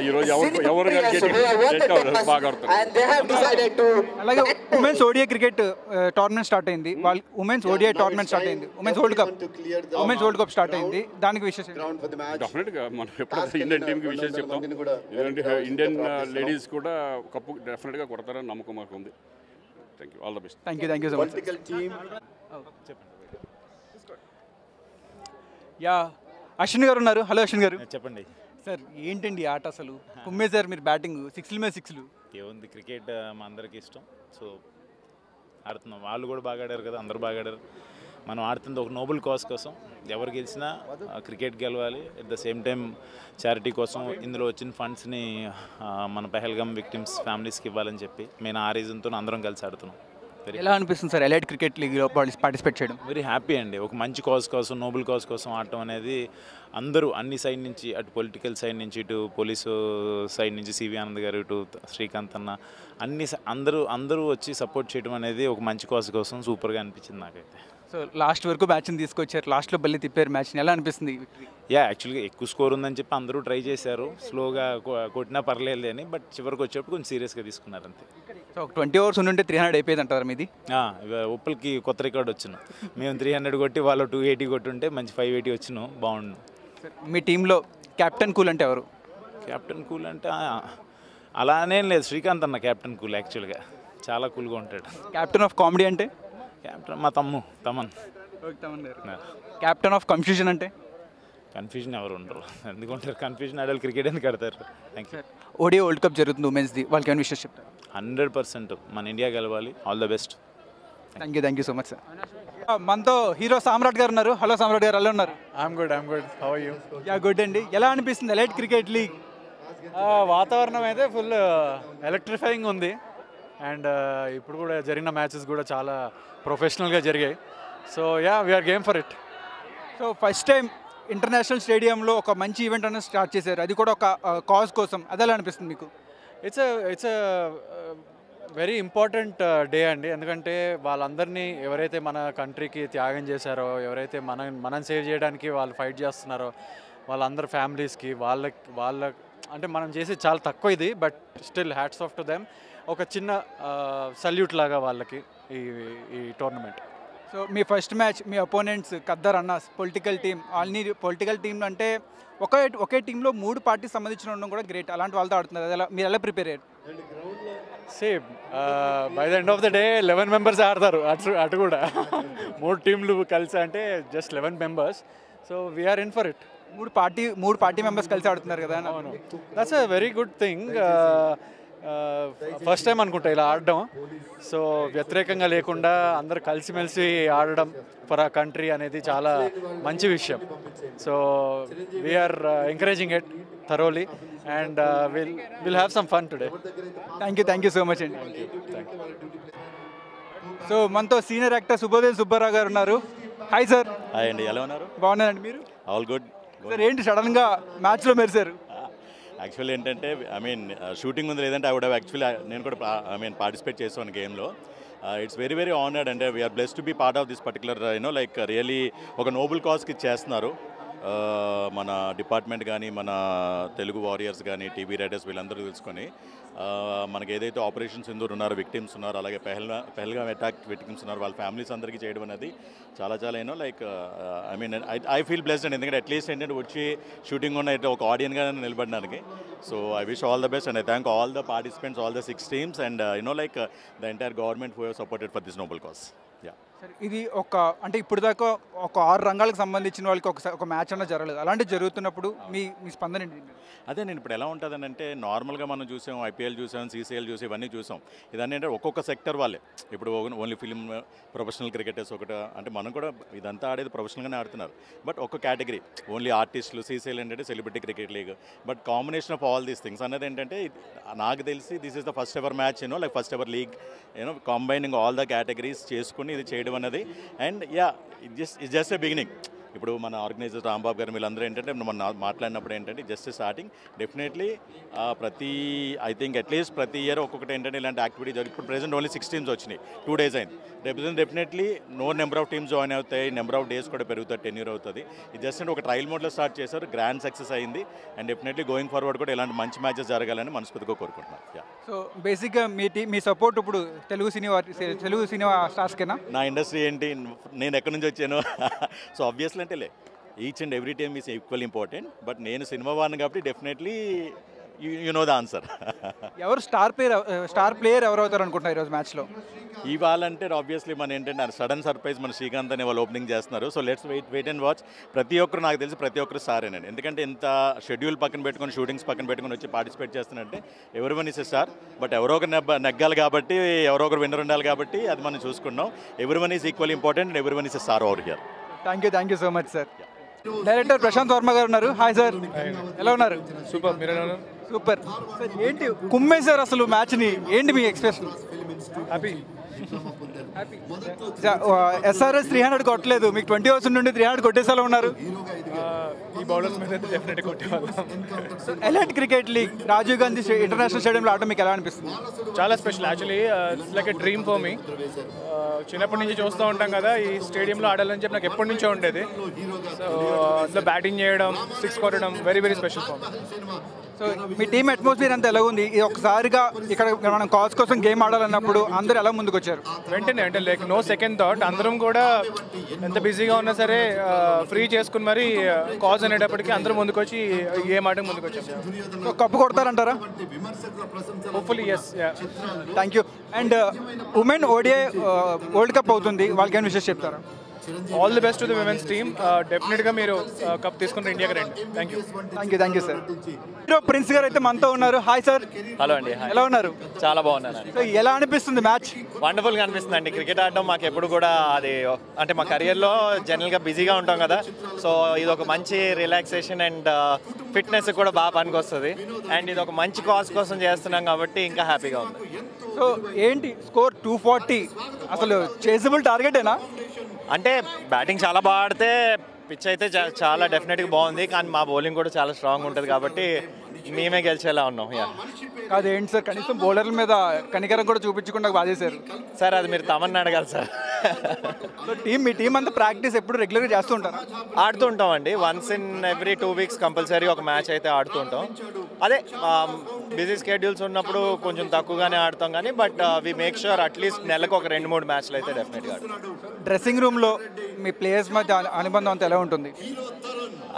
ఈరోజు ఎవరు బాగా ఆడతారు. అలాగే women's ODI cricket tournament start అయింది. వాళ్ళు ఉమెన్స్ ఓడిఐ టోర్నమెంట్ స్టార్ట్ అయింది. ఉమెన్స్ వరల్డ్ కప్ స్టార్ట్ అయింది. దానికి విశేషం డెఫినెట్గా మనం ఎప్పుడైతే ఇండియన్ టీంకి విషయం చెప్తాం. ఎందుకంటే ఇండియన్ లేడీస్ కూడా కప్పు డెఫినెట్గా కొడతారని నమ్మకం మాకు ఉంది. Thank you, all the best. Thank you so much. Yeah, Ashwin గారు ఉన్నారు. హలో అశ్విన్ గారు. చెప్పండి సార్, ఏంటండి ఆట అసలు? కుమ్మేశారు మీరు, బ్యాటింగ్ 6ల మీద 6లు. ఏముంది, క్రికెట్ మా అందరికీ ఇష్టం, సో ఆడుతున్నాం. వాళ్ళు కూడా బాగా ఆడారు కదా, అందరూ బాగా ఆడారు. మనం ఆడుతుంది ఒక నోబుల్ కాజ్ కోసం. ఎవరు గెలిచినా క్రికెట్ గెలవాలి. At the same time charity కోసం ఇందులో వచ్చిన ఫండ్స్ని మన పెహల్గామ్ విక్టిమ్స్ ఫ్యామిలీస్కి ఇవ్వాలని చెప్పి మేము ఆ రీజన్తో అందరం కలిసి ఆడుతున్నాం. ఎలా అనిపిస్తుంది సార్ ఎలైట్ క్రికెట్ లీగ్లో పార్టిసిపేట్ చేయడం? వెరీ హ్యాపీ అండి. ఒక మంచి కాజ్ కోసం, నోబుల్ కాజ్ కోసం ఆడటం అనేది అందరూ అన్ని సైడ్ నుంచి, అటు పొలిటికల్ సైడ్ నుంచి, ఇటు పోలీసు సైడ్ నుంచి సివి ఆనంద్ గారు, ఇటు శ్రీకాంత్ అన్న, అందరూ వచ్చి సపోర్ట్ చేయడం అనేది ఒక మంచి కాజ్ కోసం సూపర్గా అనిపించింది నాకైతే. సో లాస్ట్ వరకు మ్యాచ్ని తీసుకొచ్చారు, లాస్ట్లో బల్లి తిప్పారు మ్యాచ్ని. ఎలా అనిపిస్తుంది? యాక్చువల్గా ఎక్కువ స్కోర్ ఉందని చెప్పి అందరూ ట్రై చేశారు, స్లోగా కొట్టినా పర్లేదు అని, బట్ చివరికి వచ్చేటప్పుడు కొంచెం సీరియస్గా తీసుకున్నారు అంతే. సో 20 overs ఉంటే 300 అయిపోయింది అంటారు మీది? ఉప్పల్కి కొత్త రికార్డ్ వచ్చినాం. మేము 300 కొట్టి వాళ్ళు 280 కొట్టుంటే మంచి 580 వచ్చినాం, బాగుండు. మీ టీంలో కెప్టెన్ కూల్ అంటే ఎవరు? కెప్టెన్ కూల్ అంటే అలానేం లేదు, శ్రీకాంత్ అన్న కెప్టెన్ కూల్. యాక్చువల్గా చాలా కూల్గా ఉంటాడు. కెప్టెన్ ఆఫ్ కామెడీ అంటే? కెప్టెన్ మా తమన్. కెప్టెన్ ఆఫ్ కన్ఫ్యూజన్ అంటే? కన్ఫ్యూజన్ ఎవరు ఉండరు, ఎందుకుంటారు కన్ఫ్యూజన్ ఆడాలి, క్రికెట్ ఎందుకు ఆడతారు. Thank you. ODI world cup జరుగుతుంది ఉమెన్స్ది, వాళ్ళకి ఏమైనా విషయం చెప్తారు? 100% మన ఇండియా గెలవాలి. All the best. Thank you so much sir. మనతో హీరో సామ్రాట్ గారు ఉన్నారు. హలో సామ్రాట్ గారు, ఎలా ఉన్నారు? I'm good. How are you? Yeah good అండి. ఎలా అనిపిస్తుంది ఎలైట్ క్రికెట్ లీగ్? వాతావరణం అయితే ఫుల్ ఎలక్ట్రిఫైయింగ్ ఉంది. అండ్ ఇప్పుడు కూడా జరిగిన మ్యాచెస్ కూడా చాలా ప్రొఫెషనల్గా జరిగాయి. So yeah, we're game for it. So first time international స్టేడియంలో ఒక మంచి ఈవెంట్ అనేది స్టార్ట్ చేశారు, అది కూడా ఒక కాజ్ కోసం. అది ఎలా అనిపిస్తుంది మీకు? ఇట్స్ వెరీ ఇంపార్టెంట్ డే అండి. ఎందుకంటే వాళ్ళందరినీ ఎవరైతే మన కంట్రీకి త్యాగం చేశారో, ఎవరైతే మనం సేవ్ చేయడానికి వాళ్ళు ఫైట్ చేస్తున్నారో, వాళ్ళందరి ఫ్యామిలీస్కి వాళ్ళ అంటే మనం చేసేది చాలా తక్కువ ఇది, but still hats off to them. ఒక చిన్న సల్యూట్ లాగా వాళ్ళకి ఈ టోర్నమెంట్. సో మీ ఫస్ట్ మ్యాచ్ మీ అపోనెంట్స్ ఖద్దర్ అన్నాస్ పొలిటికల్ టీమ్. వాళ్ళని పొలిటికల్ టీమ్ అంటే ఒకే టీంలో 3 పార్టీకి సంబంధించిన ఉండడం కూడా గ్రేట్. అలాంటి వాళ్ళతో ఆడుతున్నారు, అలా మీరు ఎలా ప్రిపేర్ అయ్యారు? Same by the end of the day 11 members ఆడతారు అటు కూడా. 3 టీంలు కలిసి అంటే just 11 members. So we're in for it. 3 party members కలిసి ఆడుతున్నారు కదా. అవును, that's a very good thing. First time అనుకుంటా ఇలా ఆడడం. సో వ్యతిరేకంగా లేకుండా అందరు కలిసిమెలిసి ఆడడం ఫర్ ఆ కంట్రీ అనేది చాలా మంచి విషయం. So we're encouraging it thoroughly and will have some fun today. Thank you so much అండి. Thank you. సో మనతో సీనియర్ యాక్టర్ సుబోధేవ్ సుబ్బారావు గారు ఉన్నారు. Hi sir. హాయ్ అండి, ఎలా ఉన్నారు? బాగున్నానండి, మీరు? All good. సార్ ఏంటి సడన్గా మ్యాచ్లో మెరిశారు? యాక్చువల్లీ ఏంటంటే షూటింగ్ ఉంది, లేదంటే ఐ వుడ్ హ్యావ్ యాక్చువల్లీ నేను కూడా పార్టిసిపేట్ చేసాను గేమ్లో. ఇట్స్ వెరీ వెరీ ఆనర్డ్ అంటే we're blessed to be part of this particular like really ఒక నోబుల్ కాజ్కి చేస్తున్నారు. మన డిపార్ట్మెంట్ కానీ మన తెలుగు వారియర్స్ కానీ టీవీ రైటర్స్ వీళ్ళందరూ తెలుసుకొని మనకి ఏదైతే ఆపరేషన్ సింధూర్ ఉన్నారో విక్టిమ్స్ ఉన్నారు, అలాగే పెహల్గామ్ అటాక్ విక్టిమ్స్ ఉన్నారు, వాళ్ళ ఫ్యామిలీస్ అందరికీ చేయడం అనేది చాలా చాలా లైక్ ఐ ఫీల్ బ్లెస్డ్ అండి. ఎందుకంటే అట్లీస్ట్ ఏంటంటే వచ్చి షూటింగ్ ఉన్న ఒక ఆడియన్గా నిలబడడానికి. So I wish all the best and I thank all the participants, all the 6 teams and like the entire government who have supported for this Nobel cause. ఇది అంటే ఇప్పుడు దాకా ఒక 6 రంగాలకు సంబంధించిన వాళ్ళకి ఒక మ్యాచ్ అన్న జరగలేదు. అలాంటివి జరుగుతున్నప్పుడు మీ స్పందన ఏంటి? అదే నేను ఇప్పుడు ఎలా ఉంటుందని అంటే నార్మల్గా మనం చూసాం, ఐపీఎల్ చూసాం, సీసీఎల్ చూసి ఇవన్నీ చూసాం. ఇదన్నీ అంటే ఒక్కొక్క సెక్టర్ వాళ్ళే. ఇప్పుడు ఓన్లీ ఫిల్మ్ ప్రొఫెషనల్ క్రికెటర్స్ ఒకటి అంటే మనం కూడా ఇదంతా ఆడేది ప్రొఫెషనల్గానే ఆడుతున్నారు. బట్ ఒక కేటగిరీ ఓన్లీ ఆర్టిస్టులు, సీసీఎల్ ఏంటంటే celebrity cricket league. But combination of all these things అనేది ఏంటంటే నాకు తెలిసి this is the first ever match like first ever league combining all the categories చేసుకుని ఇది చేయడం అన్నది. And it's just a beginning. ఇప్పుడు మన ఆర్గనైజర్ రాంబాబు గారు వీళ్ళందరూ ఏంటంటే మనం మాట్లాడినప్పుడు ఏంటంటే just starting. Definitely I think at least ప్రతి ఇయర్ ఒక్కొక్కటి ఏంటంటే ఇలాంటి యాక్టివిటీ జరుగుతుంది. ఇప్పుడు ప్రెసెంట్ ఓన్లీ 6 teams వచ్చినాయి, 2 days అయింది. Definitely number of teams join అవుతాయి, నెంబర్ ఆఫ్ డేస్ కూడా పెరుగుతుంది, 10 years అవుతుంది. ఇది జస్ట్ ఒక ట్రయల్ మోడ్లో స్టార్ట్ చేశారు, గ్రాండ్ సక్సెస్ అయింది. అండ్ డెఫినెట్లీ గోయింగ్ ఫార్వర్డ్ కూడా ఇలాంటి మంచి మ్యాచెస్ జరగాలని మనస్ఫూర్తిగా కోరుకుంటున్నాను. సో బేసిక్గా మీ సపోర్ట్ ఇప్పుడు తెలుగు సినిమా స్టార్స్కేనా? నా ఇండస్ట్రీ ఏంటి, నేను ఎక్కడి నుంచి వచ్చాను? సో ఆబ్వియస్లీ అంటే each and every team is equal important. But నేను సినిమా వాడిని కాబట్టి definitely you know the answer. ఎవరు స్టార్ ప్లేయర్ ఎవరు అవుతారు అనుకుంటున్నారు ఈరోజు మ్యాచ్లో? ఇవాళ అంటే ఆబ్వియస్లీ మన ఏంటంటే సడన్ సర్ప్రైజ్ మన శ్రీకాంత్ అనే వాళ్ళు ఓపెనింగ్ చేస్తున్నారు. So let's wait and watch. ప్రతి ఒక్కరు నాకు తెలిసి ప్రతి ఒక్కరు స్టారేనండి. ఎందుకంటే ఇంత షెడ్యూల్ పక్కన పెట్టుకొని షూటింగ్స్ పక్కన పెట్టుకొని వచ్చి పార్టిసిపేట్ చేస్తున్నారంటే ఎవరి one is a star. But ఎవరో ఒకరు నెగ్గాలి కాబట్టి, ఎవరో ఒకరు విన్నర్ ఉండాలి కాబట్టి అది మనం చూసుకున్నాం. Every one is equal important and every one is a star over here. Thank you so much sir. Director Prashanth Varma garu ఉన్నారు. హాయ్ సార్, ఎలా ఉన్నారు? సూపర్, మీరు సూపర్ సార్. ఏంటి కుమ్మేశారు అసలు మ్యాచ్ని, ఏంటి మీ ఎక్స్ప్రెషన్? హ్యాపీ. ఎస్ఆర్ఎస్ 300 కొట్టలేదు, మీకు 20 overs నుండి 300 కొట్టేసేలా ఉన్నారు. ఈ బౌలర్స్ మీద డెఫినెట్గా కొట్టేవాళ్ళం. Elite cricket league Rajiv Gandhi international స్టేడియంలో ఆడటం మీకు ఎలా అనిపిస్తుంది? చాలా special actually. It's like a dream for me. చిన్నప్పటి నుంచి చూస్తూ ఉంటాం కదా ఈ స్టేడియంలో ఆడాలని చెప్పి నాకు ఎప్పటి నుంచో ఉండేది. సో అందులో బ్యాటింగ్ చేయడం, 6 కొట్టడం very very special for me. So me team atmosphere అంతా ఎలా ఉంది? ఒకసారిగా ఇక్కడ మనం కాజ్ కోసం గేమ్ ఆడాలన్నప్పుడు అందరూ ఎలా ముందుకు వచ్చారు? వెంటనే అంటే లైక్ నో సెకండ్ థాట్, అందరం కూడా ఎంత బిజీగా ఉన్నా సరే ఫ్రీ చేసుకుని మరి కాజ్ అనేటప్పటికి అందరూ ముందుకు వచ్చి గేమ్ ఆడడం ముందుకు వచ్చాం. సో కప్పు కొడతారంటారా? Hopefully yes. Thank you. And women ODI world cup అవుతుంది, వాళ్ళకి ఏమైనా విషయం చెప్తారా? All the best to the women's team. డెఫినెట్గా మీరు కప్ తీసుకుని ఇండియాకి రండి. Thank you sir. Hero Prince garu అయితే మనతో ఉన్నారు. Hi sir. హలో అండి. ఎలా ఉన్నారు? చాలా బాగున్నాను. సో ఎలా అనిపిస్తుంది మ్యాచ్? వండర్ఫుల్గా అనిపిస్తుంది అండి. క్రికెట్ ఆడడం మాకు ఎప్పుడు కూడా అది అంటే మా కెరియర్లో జనరల్గా బిజీగా ఉంటాం కదా, సో ఇది ఒక మంచి రిలాక్సేషన్ అండ్ ఫిట్నెస్ కూడా బాగా పనికి వస్తుంది. అండ్ ఇది ఒక మంచి కాజ్ కోసం చేస్తున్నాం కాబట్టి ఇంకా హ్యాపీగా ఉంది. సో ఏంటి స్కోర్ 240 అసలు చేసబుల్ టార్గెటేనా? అంటే బ్యాటింగ్ చాలా బాగా ఆడితే పిచ్ అయితే చాలా డెఫినెట్గా బాగుంది, కానీ మా బౌలింగ్ కూడా చాలా స్ట్రాంగ్ ఉంటుంది కాబట్టి మేమే గెలిచేలా ఉన్నాం. అదేంటి సార్, కనీసం బౌలర్ల మీద కనికరం కూడా చూపించకుండా బాగా చేశారు సార్. అది మీరు తమన్నా అడగాలి సార్. సో మీ టీం అంతా ప్రాక్టీస్ ఎప్పుడు రెగ్యులర్గా చేస్తూ ఉంటారు? ఆడుతూ ఉంటామండి. Once in every 2 weeks compulsory ఒక మ్యాచ్ అయితే ఆడుతూ ఉంటాం. అదే బిజీ స్కెడ్యూల్స్ ఉన్నప్పుడు కొంచెం తక్కువగానే ఆడతాం కానీ but we make sure at least నెలకు ఒక 2-3 మ్యాచ్లు అయితే డెఫినెట్గా ఆడతాం. డ్రెస్సింగ్ రూమ్లో మీ ప్లేయర్స్ మధ్య అనుబంధం అంతా ఎలా ఉంటుంది?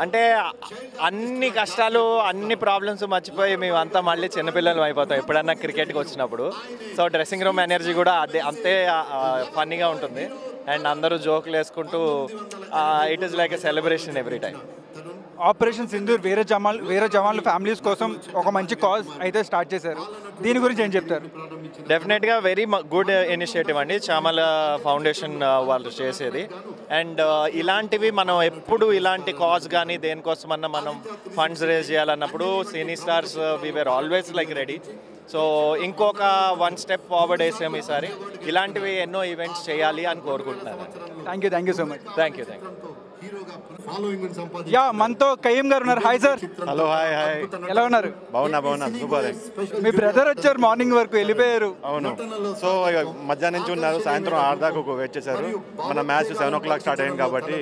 అంటే అన్ని కష్టాలు అన్ని ప్రాబ్లమ్స్ మర్చిపోయి మేమంతా మళ్ళీ చిన్నపిల్లలు అయిపోతాం ఎప్పుడన్నా క్రికెట్కి వచ్చినప్పుడు. సో డ్రెస్సింగ్ రూమ్ ఎనర్జీ కూడా అంతే ఫన్నీగా ఉంటుంది అండ్ అందరూ జోకులు వేసుకుంటూ it is like a celebration every time. Operation Sindoor వేరే జవాన్ల ఫ్యామిలీస్ కోసం ఒక మంచి కాజ్ అయితే స్టార్ట్ చేశారు. దీని గురించి ఏం చెప్తారు? డెఫినెట్గా వెరీ గుడ్ ఇనిషియేటివ్ అండి చామల ఫౌండేషన్ వాళ్ళు చేసేది. అండ్ ఇలాంటివి మనం ఎప్పుడు ఇలాంటి కాజ్ కానీ దేనికోసమన్నా మనం ఫండ్స్ రేజ్ చేయాలన్నప్పుడు cine stars we were always like ready. So ఇంకొక 1 step ఫార్వర్డ్ వేసాం ఈసారి. ఇలాంటివి ఎన్నో ఈవెంట్స్ చేయాలి అని కోరుకుంటున్నాను. Thank you so much. Thank you. Yeah మనతో కయ్యం గారు ఉన్నారు. Hi sir. హలో. హాయ్. ఎలా ఉన్నారు? బాగున్నా సూపర్. మీ బ్రదర్ వచ్చారు మార్నింగ్ వరకు వెళ్ళిపోయారు. అవును. సో మధ్యాహ్నం నుంచి ఉన్నారు, సాయంత్రం 6 దాకా వెయిట్ చేశారు. మన మ్యాచ్ 7 o'clock స్టార్ట్ అయింది కాబట్టి